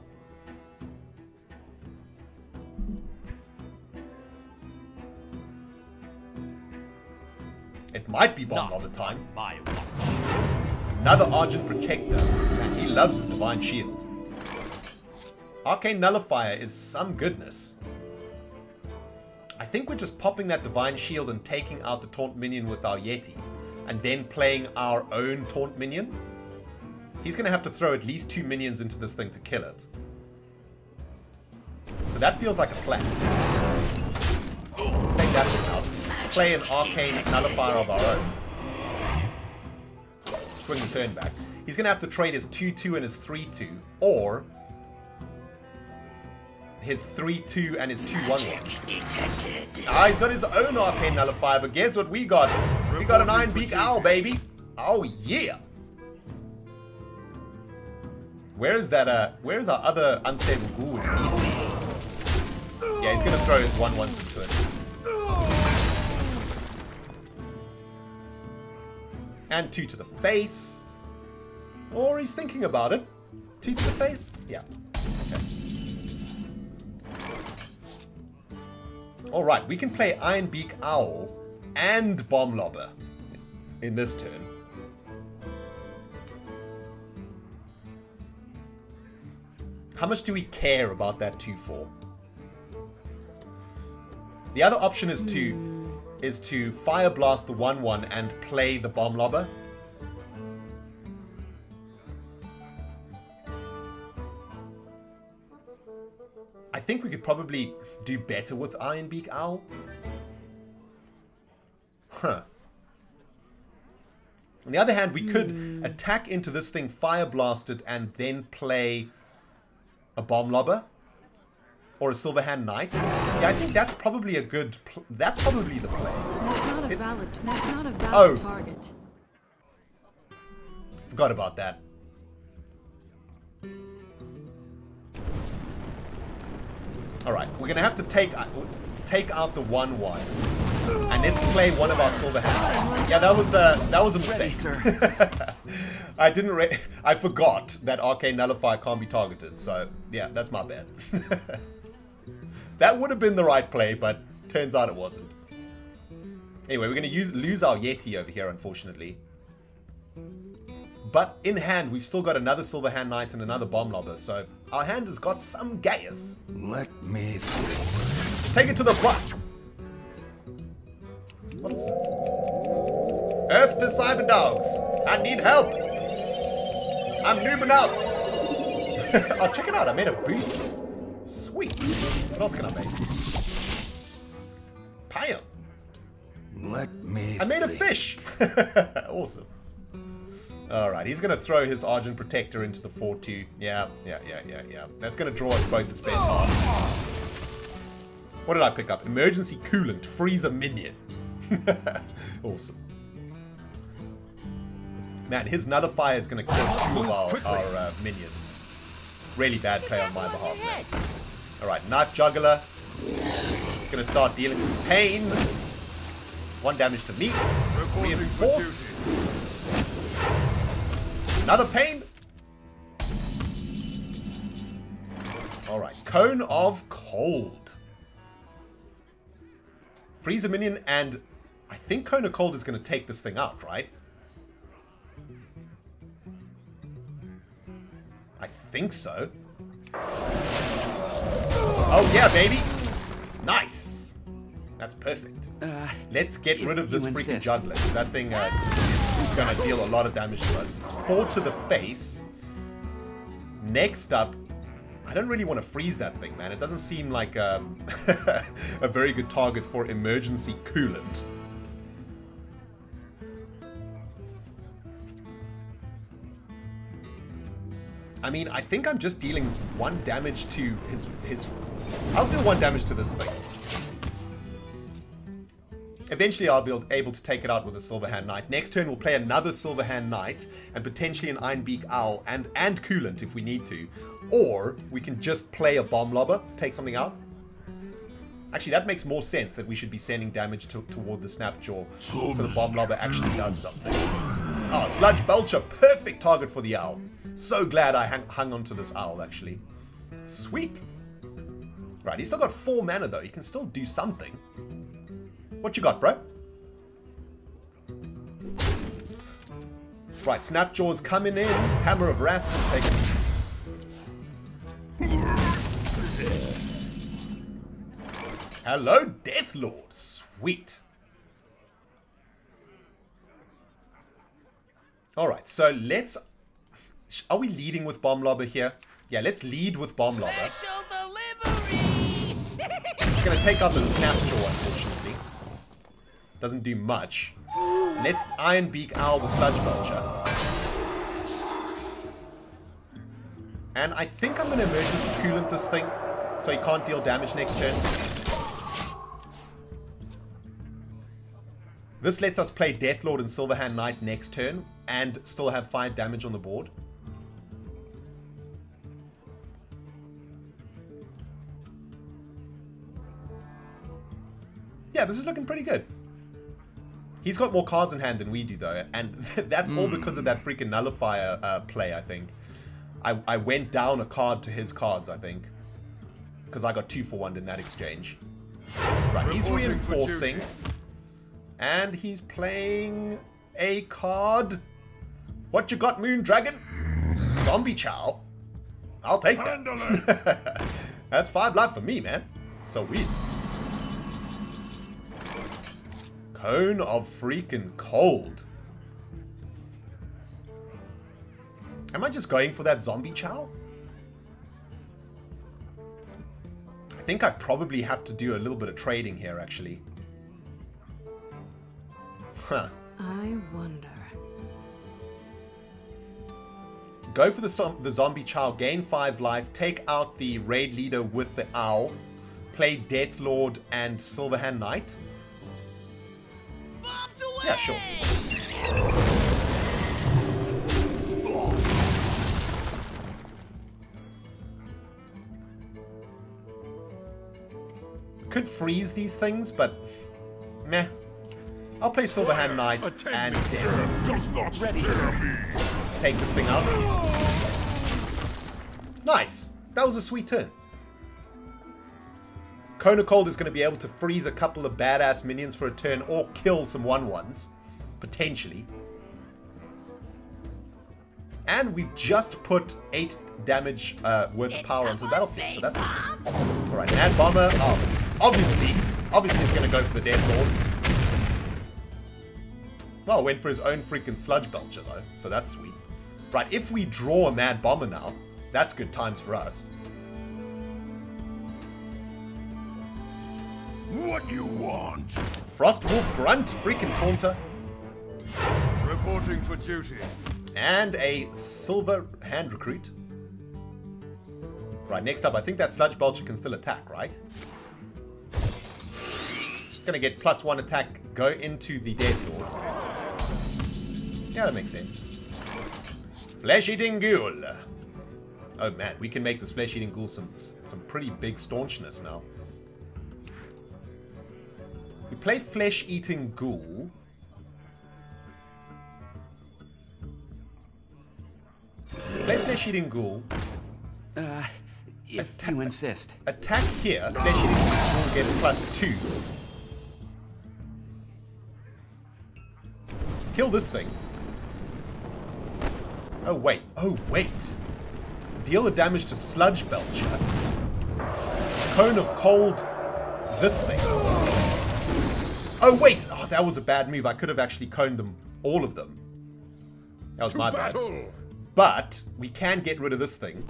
It might be Bomb Lobber time. Another Argent Protector. And he loves his Divine Shield. Arcane Nullifier is some goodness. I think we're just popping that Divine Shield and taking out the Taunt Minion with our Yeti. And then playing our own Taunt Minion. He's going to have to throw at least 2 minions into this thing to kill it. So that feels like a plan. Take that one out. Play an Arcane Nullifier of our own. Swing the turn back. He's going to have to trade his 2/2 and his 3/2. Or... his 3/2 and his 2/1/1s. Ah, he's got his own Arcane Nullifier, but guess what we got? We got an Ironbeak Owl, baby! Oh, yeah! Where is that, where is our other unstable ghoul when you need it? Yeah, he's gonna throw his 1/1s into it. And 2 to the face. Or he's thinking about it. 2 to the face? Yeah. Okay. Alright, we can play Ironbeak Owl and Bomb Lobber in this turn. How much do we care about that 2/4? The other option is to Fire Blast the 1/1 and play the Bomb Lobber. I think we could probably do better with Ironbeak Owl. Huh. On the other hand, we could attack into this thing, Fire Blast it, and then play a Bomb Lobber or a Silverhand Knight. Yeah, I think that's probably a good. That's probably the play. That's not a valid target. Forgot about that. All right, we're gonna have to take out the 1/1, and let's play one of our Silverhand Knights. Yeah, that was a mistake. I forgot that Arcane Nullifier can't be targeted, so yeah, that's my bad. That would have been the right play, but turns out it wasn't. Anyway, we're going to lose our Yeti over here, unfortunately. But in hand, we've still got another Silverhand Knight and another Bomb Lobber, so our hand has got some Gaius. Let me Take it to the butt. What is... Earth to Cyber Dogs. I need help. I'm noobing out. Oh, check it out. I made a boot. Sweet. What else can I make? Pam. Let me I made a fish. Awesome. Alright, he's going to throw his Argent Protector into the 4/2. Yeah. That's going to draw us both the spend half. What did I pick up? Emergency Coolant. Freeze a minion. Awesome. Man, his Nullifier is going to kill 2 of our minions. Really bad play on my behalf, man. Alright, Knife Juggler. Gonna start dealing some pain. 1 damage to me. Reinforce. Another pain. Alright, Cone of Cold. Freeze a minion, and I think Cone of Cold is going to take this thing out, right? I think so. Oh yeah, baby! Nice! That's perfect. Let's get rid of this freaking juggler. That thing is going to deal a lot of damage to us. It's 4 to the face. Next up, I don't really want to freeze that thing, man. It doesn't seem like a very good target for emergency coolant. I mean, I think I'm just dealing 1 damage to his... I'll do 1 damage to this thing. Eventually I'll be able to take it out with a Silverhand Knight. Next turn we'll play another Silverhand Knight and potentially an Ironbeak Owl and Coolant if we need to. Or we can just play a Bomb Lobber, take something out. Actually, that makes more sense that we should be sending damage toward the Snapjaw so the Bomb Lobber actually does something. Oh, Sludge Belcher, perfect target for the Owl. So glad I hung on to this Owl, actually. Sweet. Right, he's still got 4 mana though. He can still do something. What you got, bro? Right, Snapjaw's coming in. Hammer of Rats can take it. Hello, Deathlord. Sweet. Alright, so let's... Are we leading with Bomb Lobber here? Yeah, let's lead with Bomb Lobber. Special delivery! It's going to take out the Snapjaw, unfortunately. Doesn't do much. Let's Ironbeak Owl the Sludge Belcher. And I think I'm going to emergency coolant this thing, so he can't deal damage next turn. This lets us play Deathlord and Silverhand Knight next turn, and still have 5 damage on the board. Yeah, this is looking pretty good. He's got more cards in hand than we do, though, and that's all because of that freaking Nullifier play, I think. I went down a card to his cards, I think, because I got 2 for 1 in that exchange. Right, he's reinforcing, and he's playing a card. What you got, MoonDragon? Zombie Chow. I'll take that. That's 5 life for me, man. Sweet. Cone of freaking Cold. Am I just going for that Zombie Chow? I think I probably have to do a little bit of trading here, actually. Huh. I wonder. Go for the Zombie Chow, gain 5 life, take out the raid leader with the Owl, play Deathlord and Silverhand Knight. Yeah, sure. Could freeze these things, but meh. I'll play Silverhand Knight and ready. Take this thing out. Nice. That was a sweet turn. Cone of Cold is going to be able to freeze a couple of badass minions for a turn or kill some 1/1s. Potentially. And we've just put 8 damage worth of power onto the battlefield, so that's awesome. Alright, and Bomber. Oh, obviously it's going to go for the Deathlord. Well, went for his own freaking Sludge Belcher though, so that's sweet. Right, if we draw a Mad Bomber now, that's good times for us. What you want? Frostwolf Grunt, freaking Taunter. Reporting for duty. And a Silver Hand Recruit. Right, next up, I think that Sludge Belcher can still attack, right? It's going to get +1 attack, go into the Deathlord. Yeah, that makes sense. Flesh-Eating Ghoul. Oh man, we can make this Flesh-Eating Ghoul some pretty big staunchness now. We play Flesh-Eating Ghoul. Play Flesh-Eating Ghoul. If you insist. Attack here. Flesh-Eating Ghoul gets +2. Kill this thing. Oh, wait. Oh, wait. Deal the damage to Sludge Belcher. Cone of Cold. This thing. Oh, wait. Oh, that was a bad move. I could have actually coned them. All of them. That was my bad. But we can get rid of this thing.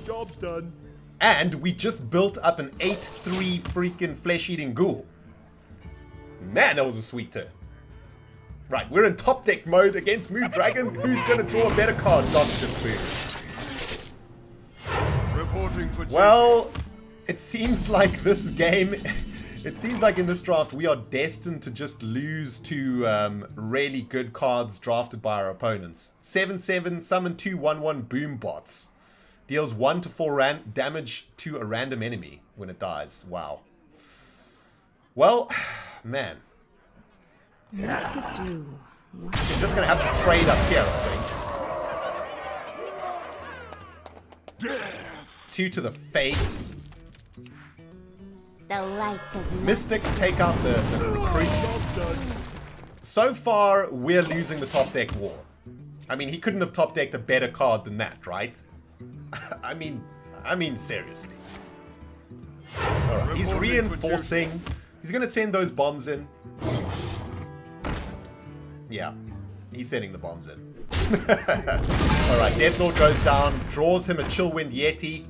Job's done. And we just built up an 8-3 freaking Flesh-Eating Ghoul. Man, that was a sweet turn. Right, we're in top deck mode against MoonDragon. Who's going to draw a better card? Dr. Boo. Reporting for Well, it seems like this game... It seems like in this draft we are destined to just lose to really good cards drafted by our opponents. 7/7, summon 2 1/1 boom bots. Deals 1 to 4 damage to a random enemy when it dies. Wow. Well, man. What to do? What? I'm just going to have to trade up here, I think. 2 to the face. The light does not. Mystic, take out the recruit. So far, we're losing the top deck war. I mean, he couldn't have top decked a better card than that, right? I mean, seriously. Alright, he's reinforcing. He's gonna send those bombs in. Yeah, he's sending the bombs in. Alright, Death Lord goes down, draws him a Chillwind Yeti.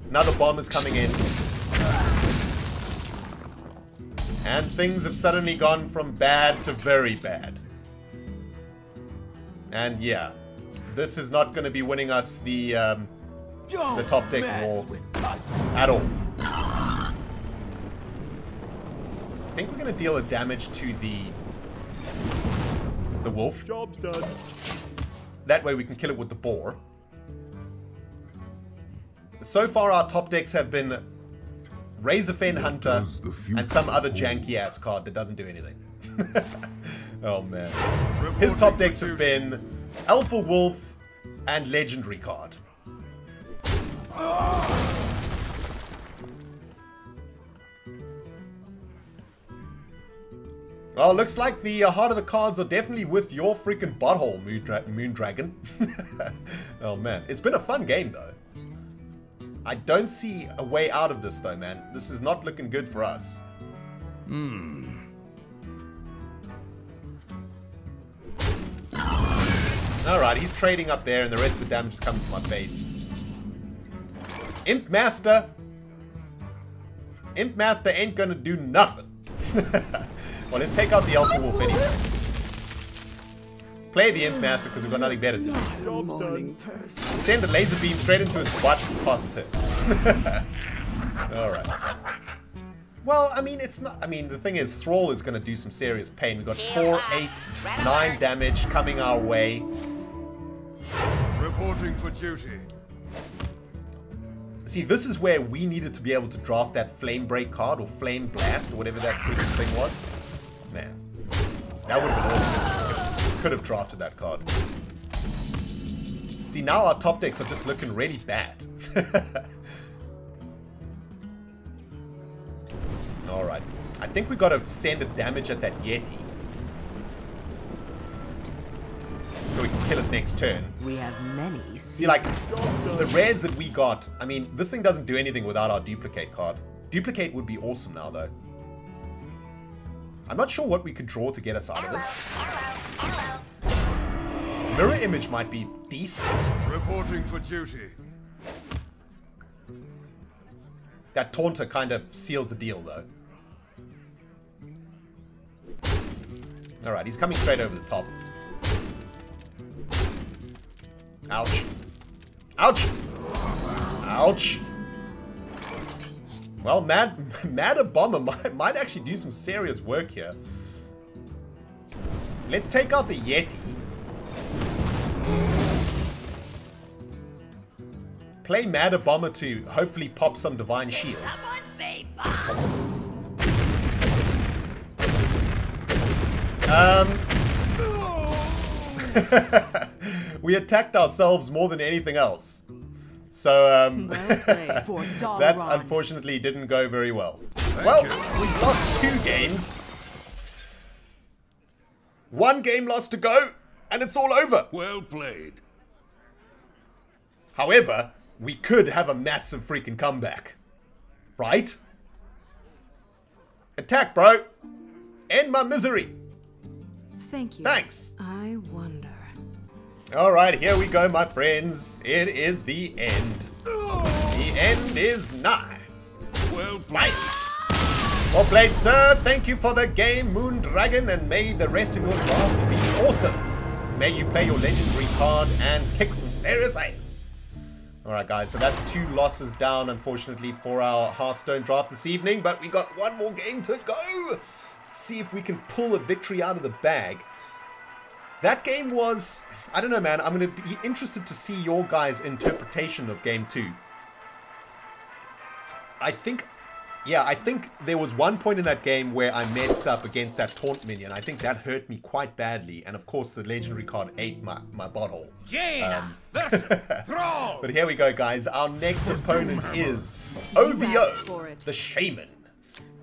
Another bomb is coming in. And things have suddenly gone from bad to very bad. And yeah, this is not going to be winning us the top deck war at all. I think we're going to deal a damage to the wolf. Job's done. That way we can kill it with the boar. So far, our top decks have been Razorfen Hunter and some other janky-ass card that doesn't do anything. Oh, man. His top decks have been Alpha Wolf and Legendary card. Well, looks like the heart of the cards are definitely with your freaking butthole, MoonDragon. Oh, man. It's been a fun game, though. I don't see a way out of this, though, man. This is not looking good for us. Alright, he's trading up there, and the rest of the damage is coming to my face. Imp Master! Imp Master ain't gonna do nothing. Well, let's take out the Alpha Wolf anyway. Play the Imp Master because we've got nothing better to do. Job's done. Send a laser beam straight into his butt and pass it to. Alright. Well, I mean, it's not... I mean, the thing is, Thrall is going to do some serious pain. We've got 4, 8, 9 damage coming our way. Reporting for duty. See, this is where we needed to be able to draft that Flame Break card, or Flame Blast, or whatever that freaking thing was. Man. That would have been awesome. Could have drafted that card. See, now our top decks are just looking really bad. Alright. I think we got to send a damage at that Yeti. So we can kill it next turn. We have many. See, like, the rares that we got, I mean, this thing doesn't do anything without our duplicate card. Duplicate would be awesome now, though. I'm not sure what we could draw to get us out of this. Mirror Image might be decent. Reporting for duty. That Taunter kind of seals the deal, though. Alright, he's coming straight over the top. Ouch. Ouch! Ouch! Well, Mad Bomber might actually do some serious work here. Let's take out the Yeti. Play Matter Bomber to hopefully pop some Divine Shields. Someone say bomb. We attacked ourselves more than anything else. So, Well played. For that Dogcraft. unfortunately didn't go very well. Well, we lost 2 games. 1 game lost to go, and it's all over. Well played. However, we could have a massive freaking comeback. Right? Attack, bro. End my misery. Thank you. Thanks. I wonder. Alright, here we go, my friends. It is the end. The end is nigh. Well played. Well played, sir. Thank you for the game, MoonDragon, and may the rest of your draft be awesome. May you play your legendary card and kick some serious ass. Alright, guys, so that's 2 losses down, unfortunately, for our Hearthstone draft this evening, but we got 1 more game to go. Let's see if we can pull a victory out of the bag. That game was... I don't know, man. I'm going to be interested to see your guys' interpretation of Game 2. I think there was one point in that game where I messed up against that taunt minion. I think that hurt me quite badly. And of course, the legendary card ate my butthole. Jaina. Thrall. But here we go, guys. Our next opponent is asked for OVO, it. the Shaman.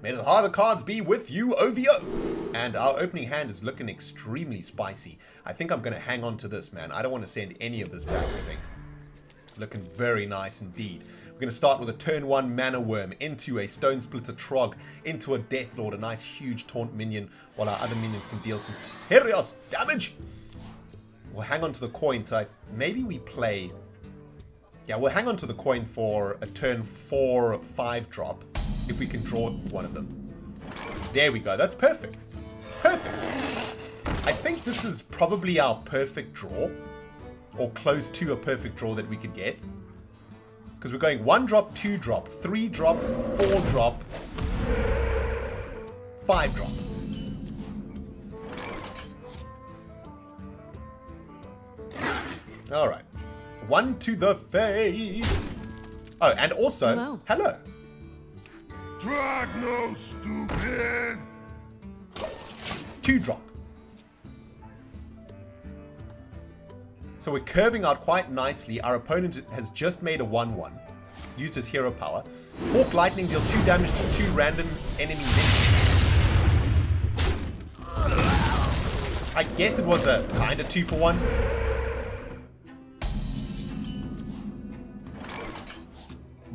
May the heart of the cards be with you, OVO. And our opening hand is looking extremely spicy. I think I'm going to hang on to this, man. I don't want to send any of this back, I think. Looking very nice indeed. We're going to start with a turn 1 Mana Worm into a Stone Splitter Trog, into a Death Lord, a nice huge taunt minion, while our other minions can deal some serious damage. We'll hang on to the coin, so maybe we play... Yeah, we'll hang on to the coin for a turn 4 5-drop, if we can draw one of them. There we go, that's perfect. Perfect. I think this is probably our perfect draw, or close to a perfect draw that we could get. Because we're going 1-drop, 2-drop, 3-drop, 4-drop, 5-drop. Alright. 1 to the face. Oh, and also, hello. Drag no stupid. 2-drop. So we're curving out quite nicely. Our opponent has just made a 1-1. Used his hero power. Fork Lightning deal 2 damage to 2 random enemy minions. I guess it was a kind of 2-for-1.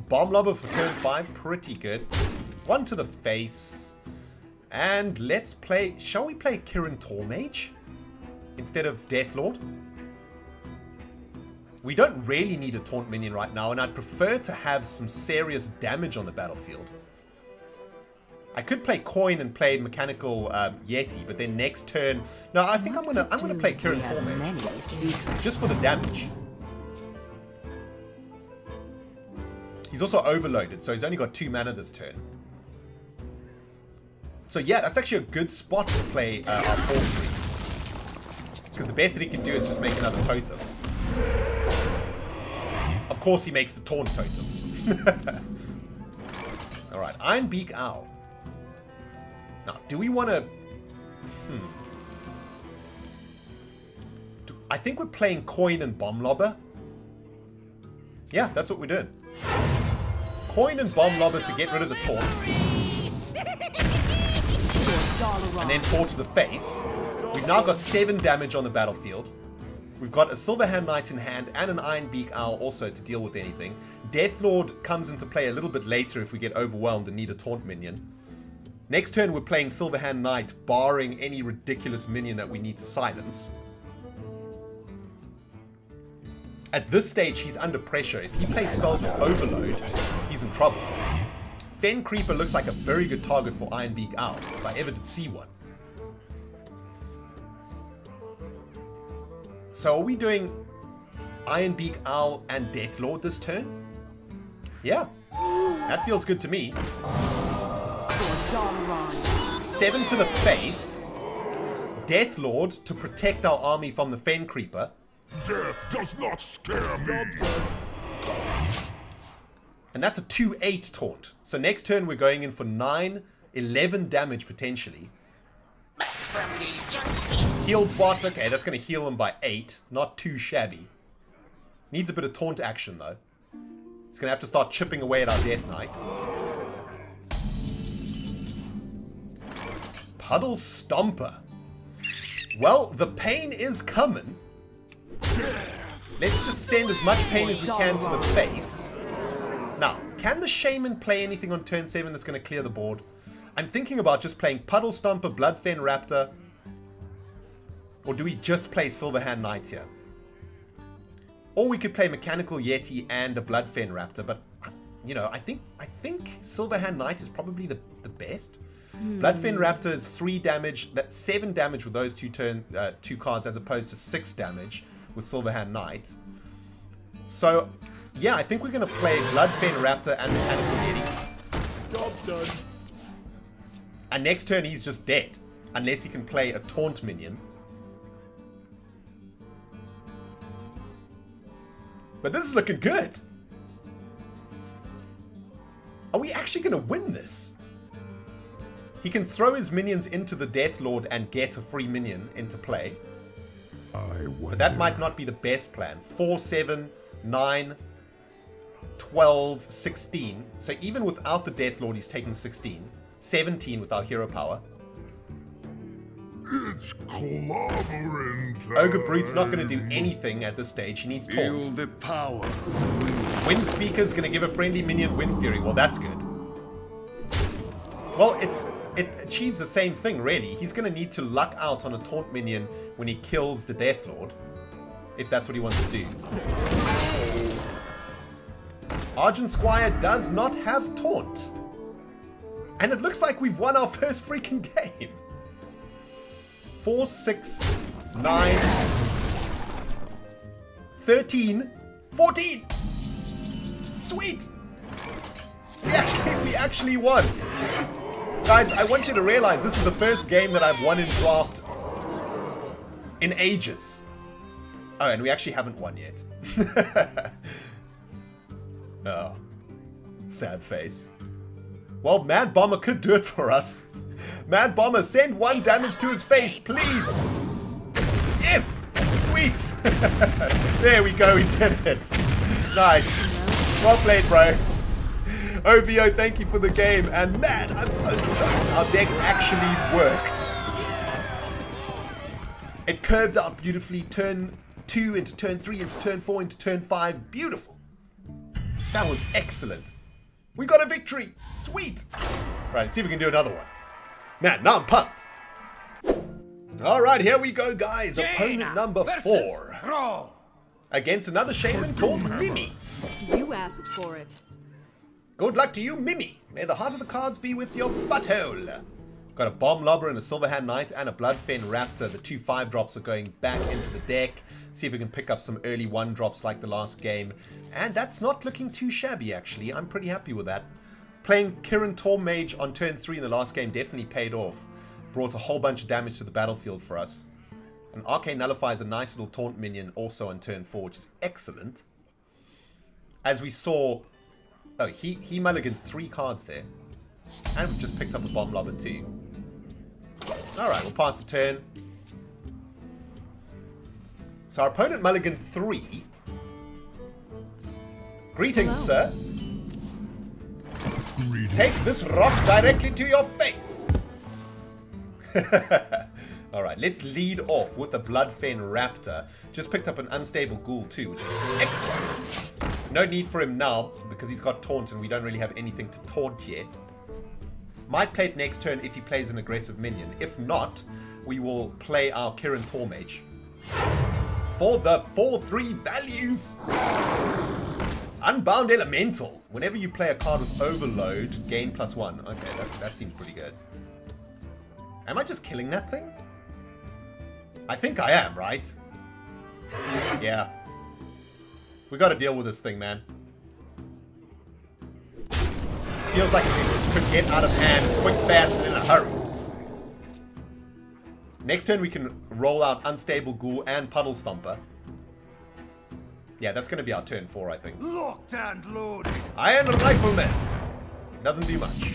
Bomb Lobber for turn 5. Pretty good. 1 to the face. And let's play... Shall we play Kirin Tormage instead of Deathlord? We don't really need a taunt minion right now, and I'd prefer to have some serious damage on the battlefield. I could play Coin and play Mechanical Yeti, but then next turn... No, I think I'm gonna play Kirin Tormage. Just for the damage. He's also overloaded, so he's only got 2 mana this turn. So yeah, that's actually a good spot to play our 4-3. Because the best that he can do is just make another totem. Of course he makes the taunt totem. Alright, Ironbeak Owl. Now, do we want to... I think we're playing Coin and Bomb Lobber. Yeah, that's what we're doing. Coin and Bomb Lobber to get rid of the taunt. And then 4 to the face. We've now got 7 damage on the battlefield. We've got a Silverhand Knight in hand and an Ironbeak Owl also to deal with anything. Deathlord comes into play a little bit later if we get overwhelmed and need a taunt minion. Next turn we're playing Silverhand Knight, barring any ridiculous minion that we need to silence. At this stage he's under pressure. If he plays spells with Overload, he's in trouble. Fen Creeper looks like a very good target for Ironbeak Owl, if I ever did see one. So are we doing Ironbeak Owl and Deathlord this turn? Yeah, that feels good to me. 7 to the face. Deathlord to protect our army from the Fen Creeper. Death does not scare me. And that's a 2-8 taunt. So next turn we're going in for 9, 11 damage potentially. Heal bot. Okay, that's going to heal him by 8. Not too shabby. Needs a bit of taunt action though. He's going to have to start chipping away at our Death Knight. Puddle Stomper. Well, the pain is coming. Let's just send as much pain as we can to the face. Now, can the Shaman play anything on turn 7 that's going to clear the board? I'm thinking about just playing Puddle Stomper, Bloodfen Raptor. Or do we just play Silverhand Knight here? Or we could play Mechanical Yeti and a Bloodfen Raptor, but, you know, I think Silverhand Knight is probably the best. Bloodfen Raptor is 3 damage, that's 7 damage with those two cards as opposed to 6 damage with Silverhand Knight. So, yeah, I think we're going to play Bloodfen Raptor and Mechanical Yeti. Job done. And next turn he's just dead, unless he can play a Taunt minion. But this is looking good. Are we actually going to win this? He can throw his minions into the Death Lord and get a free minion into play. But that might not be the best plan. 4, 7, 9, 12, 16. So even without the Death Lord, he's taking 16. 17 with our hero power. It's clobbering time. Ogre Brute's not going to do anything at this stage. He needs Feel Taunt. the power. Wind Speaker's going to give a friendly minion Wind Fury. Well, that's good. Well, it achieves the same thing, really. He's going to need to luck out on a Taunt minion when he kills the Death Lord. If that's what he wants to do. Argent Squire does not have Taunt. And it looks like we've won our first freaking game. 4, 6, 9, 13, 14. Sweet. We actually won. Guys, I want you to realize this is the first game that I've won in draft in ages. Oh, and we actually haven't won yet. Oh, sad face. Well, Mad Bomber could do it for us. Mad Bomber, send 1 damage to his face, please. Yes, sweet. There we go, we did it. Nice. Well played, bro. OVO, thank you for the game. And man, I'm so stoked. Our deck actually worked. It curved out beautifully. Turn 2 into turn 3 into turn 4 into turn 5. Beautiful. That was excellent. We got a victory. Sweet. Right, let's see if we can do another one. Man, now I'm pumped. All right, here we go, guys. Opponent number 4. Against another shaman called Mimi. You asked for it. Good luck to you, Mimi. May the heart of the cards be with your butthole. Got a Bomb Lobber and a Silverhand Knight and a Bloodfen Raptor. The 2 5-drops are going back into the deck. See if we can pick up some early 1-drops like the last game. And that's not looking too shabby, actually. I'm pretty happy with that. Playing Kirin Tormage on turn 3 in the last game definitely paid off. Brought a whole bunch of damage to the battlefield for us. And Arcane Nullify is a nice little taunt minion also on turn 4, which is excellent. As we saw... Oh, he mulliganed 3 cards there. And we've just picked up a Bomb Lobber too. Alright, we'll pass the turn. So our opponent mulliganed 3. Greetings, Hello. sir. Take this rock directly to your face. Alright, let's lead off with the Bloodfen Raptor. Just picked up an Unstable Ghoul too, which is excellent. No need for him now, because he's got Taunt and we don't really have anything to taunt yet. Might play it next turn if he plays an aggressive minion. If not, we will play our Kirin Tormage. For the 4/3 values! Unbound Elemental. Whenever you play a card with Overload, gain +1. Okay, that seems pretty good. Am I just killing that thing? I think I am, right? Yeah. We gotta deal with this thing, man. Feels like it could get out of hand quick, fast, and in a hurry. Next turn we can roll out Unstable Ghoul and Puddle Stomper. Yeah, that's going to be our turn 4, I think. Locked and loaded. Iron Rifleman. Doesn't do much.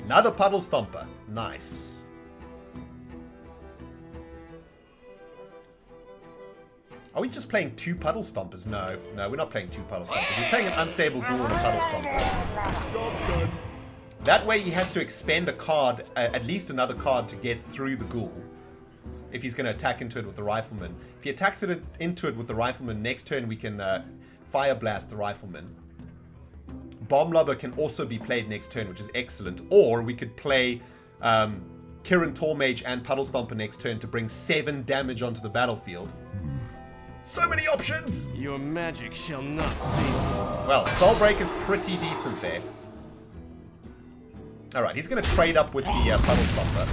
Another Puddle Stomper. Nice. Are we just playing 2 Puddle Stompers? No, we're not playing 2 Puddle Stompers. We're playing an Unstable Ghoul and a Puddle Stomper. Job's done. That way he has to expend a card, at least another card, to get through the Ghoul. If he's going to attack into it with the Rifleman. If he attacks into it with the Rifleman, next turn we can Fire Blast the Rifleman. Bomb Lobber can also be played next turn, which is excellent. Or we could play Kirin Tormage and Puddle Stomper next turn to bring 7 damage onto the battlefield. So many options! Your magic shall not save me. Well, Spellbreaker's pretty decent there. Alright, he's going to trade up with the Puddle Stomper.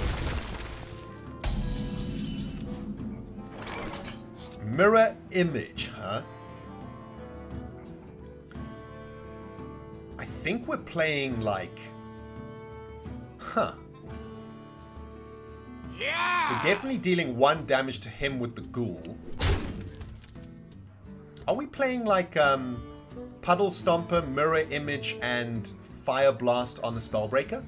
Mirror Image, huh? I think we're playing like... Huh. Yeah! We're definitely dealing 1 damage to him with the Ghoul. Are we playing like Puddle Stomper, Mirror Image, and Fire Blast on the Spellbreaker?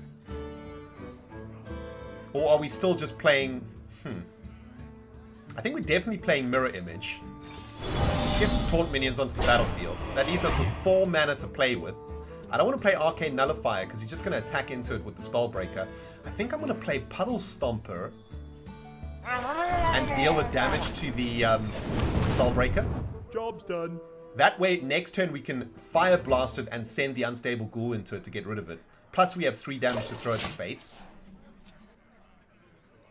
Or are we still just playing... I think we're definitely playing Mirror Image. Get some Taunt minions onto the battlefield. That leaves us with 4 mana to play with. I don't want to play Arcane Nullifier because he's just going to attack into it with the Spellbreaker. I think I'm going to play Puddle Stomper and deal the damage to the Spellbreaker. Job's done. That way, next turn we can Fire Blast it and send the Unstable Ghoul into it to get rid of it. Plus we have 3 damage to throw at the face.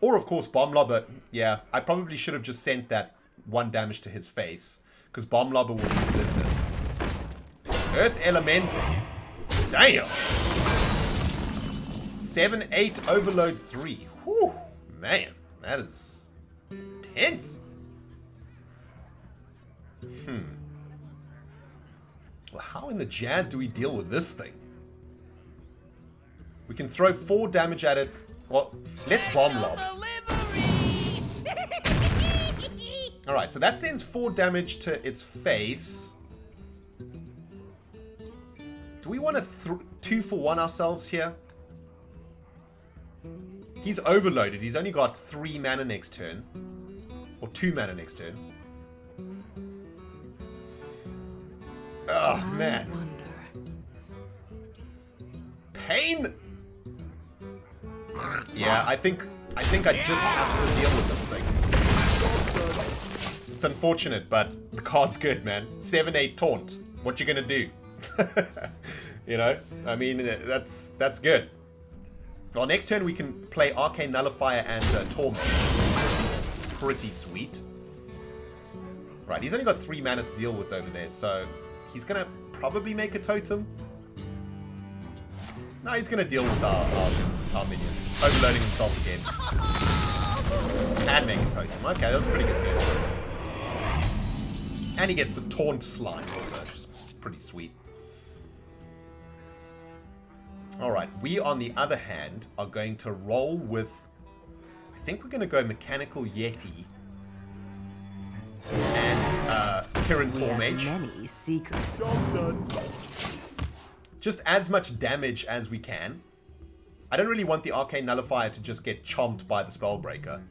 Or of course Bomb Lobber. Yeah, I probably should have just sent that 1 damage to his face. Because Bomb Lobber will do the business. Earth Elemental. Damn! 7-8 Overload 3. Whew, man, that is intense. Well, how in the jazz do we deal with this thing? We can throw 4 damage at it. Well, let's Bomb Lob. Alright, so that sends 4 damage to its face. Do we want to 2 for 1 ourselves here? He's overloaded. He's only got 3 mana next turn. Or 2 mana next turn. Oh, man. Pain! Yeah, I think I just have to deal with this thing. It's unfortunate, but the card's good, man. 7-8 Taunt. What you gonna do? You know? I mean, that's good. Well, next turn we can play Arcane Nullifier and Torment. Pretty sweet. Right, he's only got 3 mana to deal with over there, so he's gonna probably make a totem. No, he's gonna deal with our minion. Overloading himself again. And make a totem. Okay, that was a pretty good turn. And he gets the Taunt Slime also, which is pretty sweet. Alright, we on the other hand are going to roll with... I think we're going to go Mechanical Yeti. And Kirin Tormage. Many secrets. Job's done. Just as much damage as we can. I don't really want the Arcane Nullifier to just get chomped by the Spellbreaker.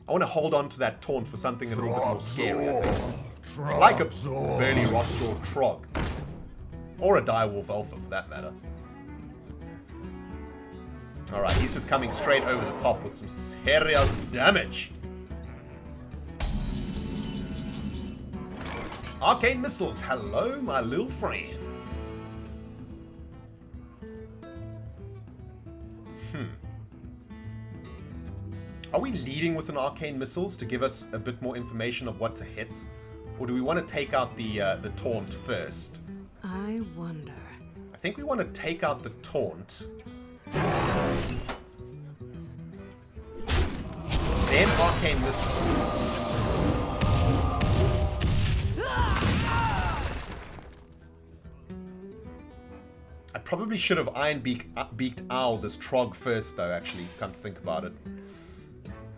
I want to hold on to that taunt for something a little bit more scary, I think. Like a Burly Rockjaw Trog. Or a Direwolf Alpha, for that matter. Alright, he's just coming straight over the top with some serious damage. Arcane Missiles, hello, my little friend. Are we leading with an Arcane Missiles to give us a bit more information of what to hit? Or do we want to take out the taunt first? I wonder. I think we want to take out the taunt. Then Arcane Missiles. I probably should have Beaked Owl this Trog first, though, actually, come to think about it.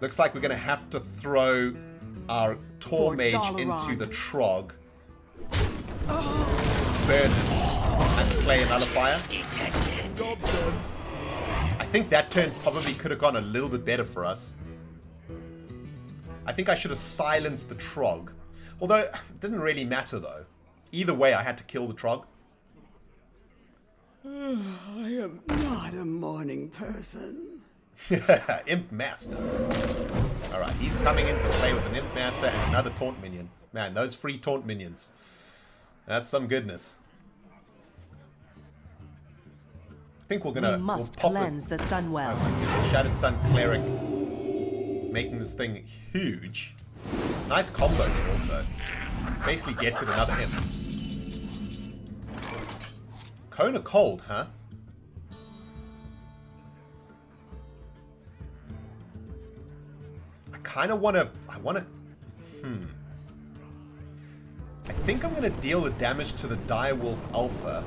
Looks like we're going to have to throw our Tor Mage into the Trog, burn it, and play another fire. Job done. I think that turn probably could have gone a little bit better for us. I think I should have silenced the Trog. Although, it didn't really matter though. Either way, I had to kill the Trog. I am not a morning person. Imp Master. Alright, he's coming in to play with an Imp Master and another Taunt Minion. Man, those free Taunt Minions. That's some goodness. I think we'll must pop cleanse the sun well. Oh my goodness, Shattered Sun Cleric. Making this thing huge. Nice combo here also. Basically gets it another Imp. Cone of Cold, huh? I kind of want to... I think I'm going to deal the damage to the Direwolf Alpha.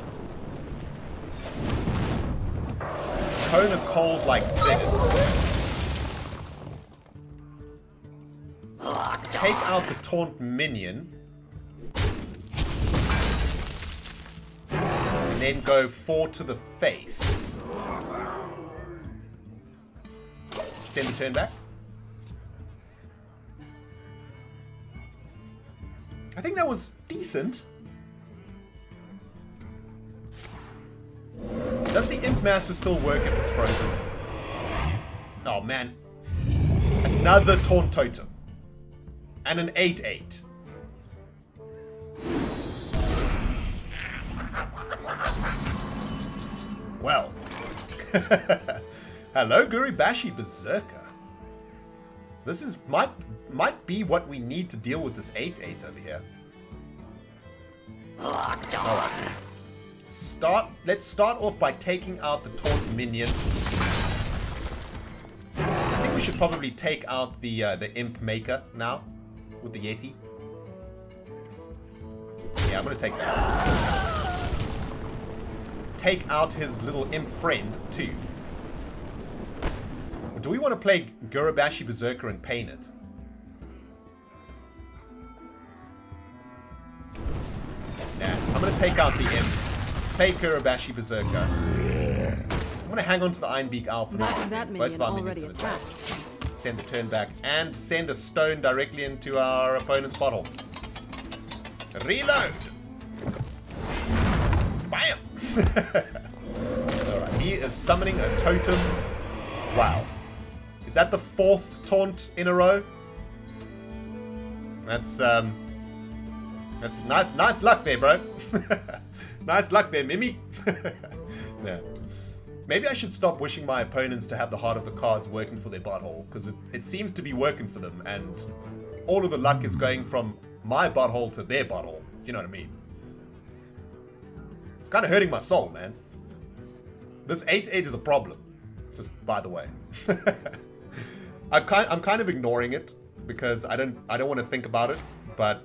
Cone of Cold like this. Take out the Taunt Minion. And then go 4 to the face. Send the turn back. I think that was decent. Does the Imp Master still work if it's frozen? Oh man. Another Taunt Totem. And an 8/8. Well. Hello, Guribashi Berserker. This is might be what we need to deal with this 8/8 over here. Alright. Let's start off by taking out the Taunt Minion. I think we should probably take out the Imp Maker now with the Yeti. Yeah, I'm gonna take that out. Take out his little Imp friend too. Or do we want to play Guribashi Berserker and paint it? Nah, I'm gonna take out the Imp. Play Guribashi Berserker. I'm gonna hang on to the Ironbeak Alpha. That minion already attacked. Send the turn back and send a stone directly into our opponent's bottle. Reload! Bam! Alright, he is summoning a totem. Wow. Is that the 4th taunt in a row? That's nice luck there, bro. Nice luck there, Mimi. Yeah. Maybe I should stop wishing my opponents to have the heart of the cards working for their butthole, because it seems to be working for them, and all of the luck is going from my butthole to their butthole. You know what I mean? It's kind of hurting my soul, man. This 8/8 is a problem, just by the way. I'm kind of ignoring it because I don't want to think about it, but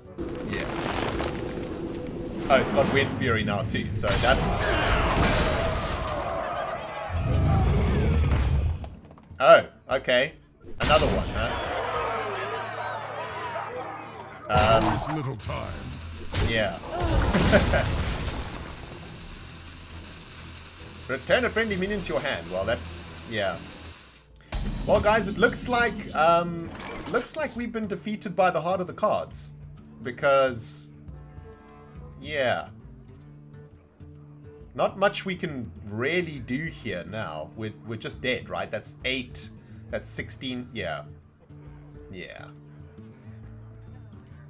yeah. Oh, it's got Wind Fury now too, so that's oh, okay. Another one, huh? There's little time. Yeah. Return a friendly minion to your hand. Well, that... yeah. Well, guys, it looks like we've been defeated by the heart of the cards. Because... yeah. Not much we can really do here now. We're just dead, right? That's 8. That's 16. Yeah. Yeah.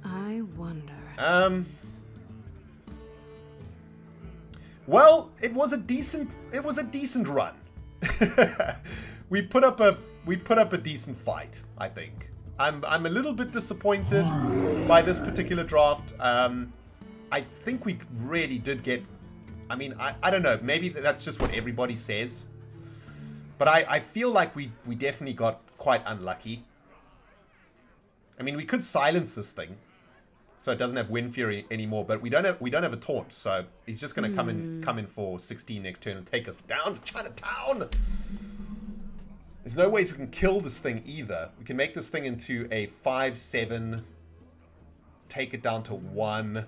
I wonder. Well, it was a decent run. we put up a decent fight, I think. I'm a little bit disappointed by this particular draft. I think we really did get... I mean, I don't know. Maybe that's just what everybody says. But I feel like we definitely got quite unlucky. I mean, we could silence this thing, so it doesn't have Wind Fury anymore. But we don't have a taunt, so he's just gonna come in for 16 next turn and take us down to Chinatown. There's no ways we can kill this thing either. We can make this thing into a 5/7 take it down to 1.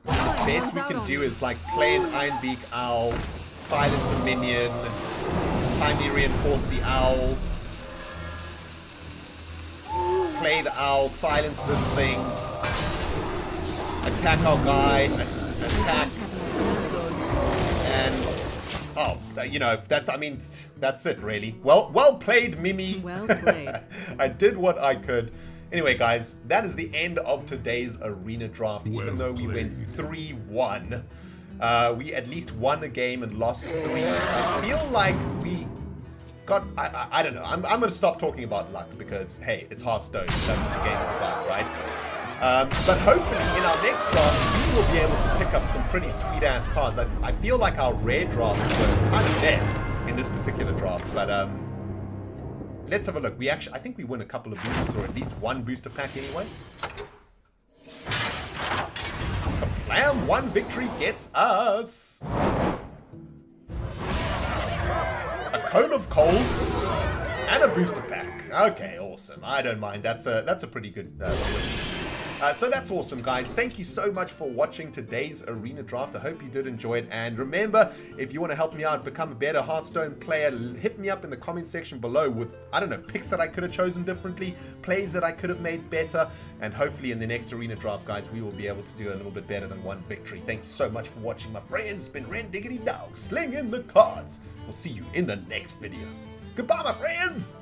The best we can do is like play an Ironbeak Owl, silence a minion, timely reinforce the owl, play the owl, silence this thing, attack our guy, attack, and you know, that's it really. Well played, Mimi. Well played. I did what I could. Anyway, guys, that is the end of today's arena draft. Even though we went 3-1, we at least won a game and lost 3. I feel like we got, I don't know. I'm going to stop talking about luck because, hey, it's Hearthstone. That's what the game is about, right? But hopefully in our next draft, we will be able to pick up some pretty sweet-ass cards. I feel like our rare drafts were kind of dead in this particular draft, but let's have a look. I think we win a couple of boosters, or at least 1 booster pack anyway. Kablam! 1 victory gets us a Cone of Cold and a booster pack. Okay, awesome. I don't mind. That's a pretty good win. So that's awesome, guys. Thank you so much for watching today's arena draft. I hope you did enjoy it. And remember, if you want to help me out, become a better Hearthstone player, hit me up in the comment section below with, I don't know, picks that I could have chosen differently, plays that I could have made better. And hopefully in the next arena draft, guys, we will be able to do a little bit better than 1 victory. Thank you so much for watching, my friends. It's been ReNDoG, slinging the cards. We'll see you in the next video. Goodbye, my friends.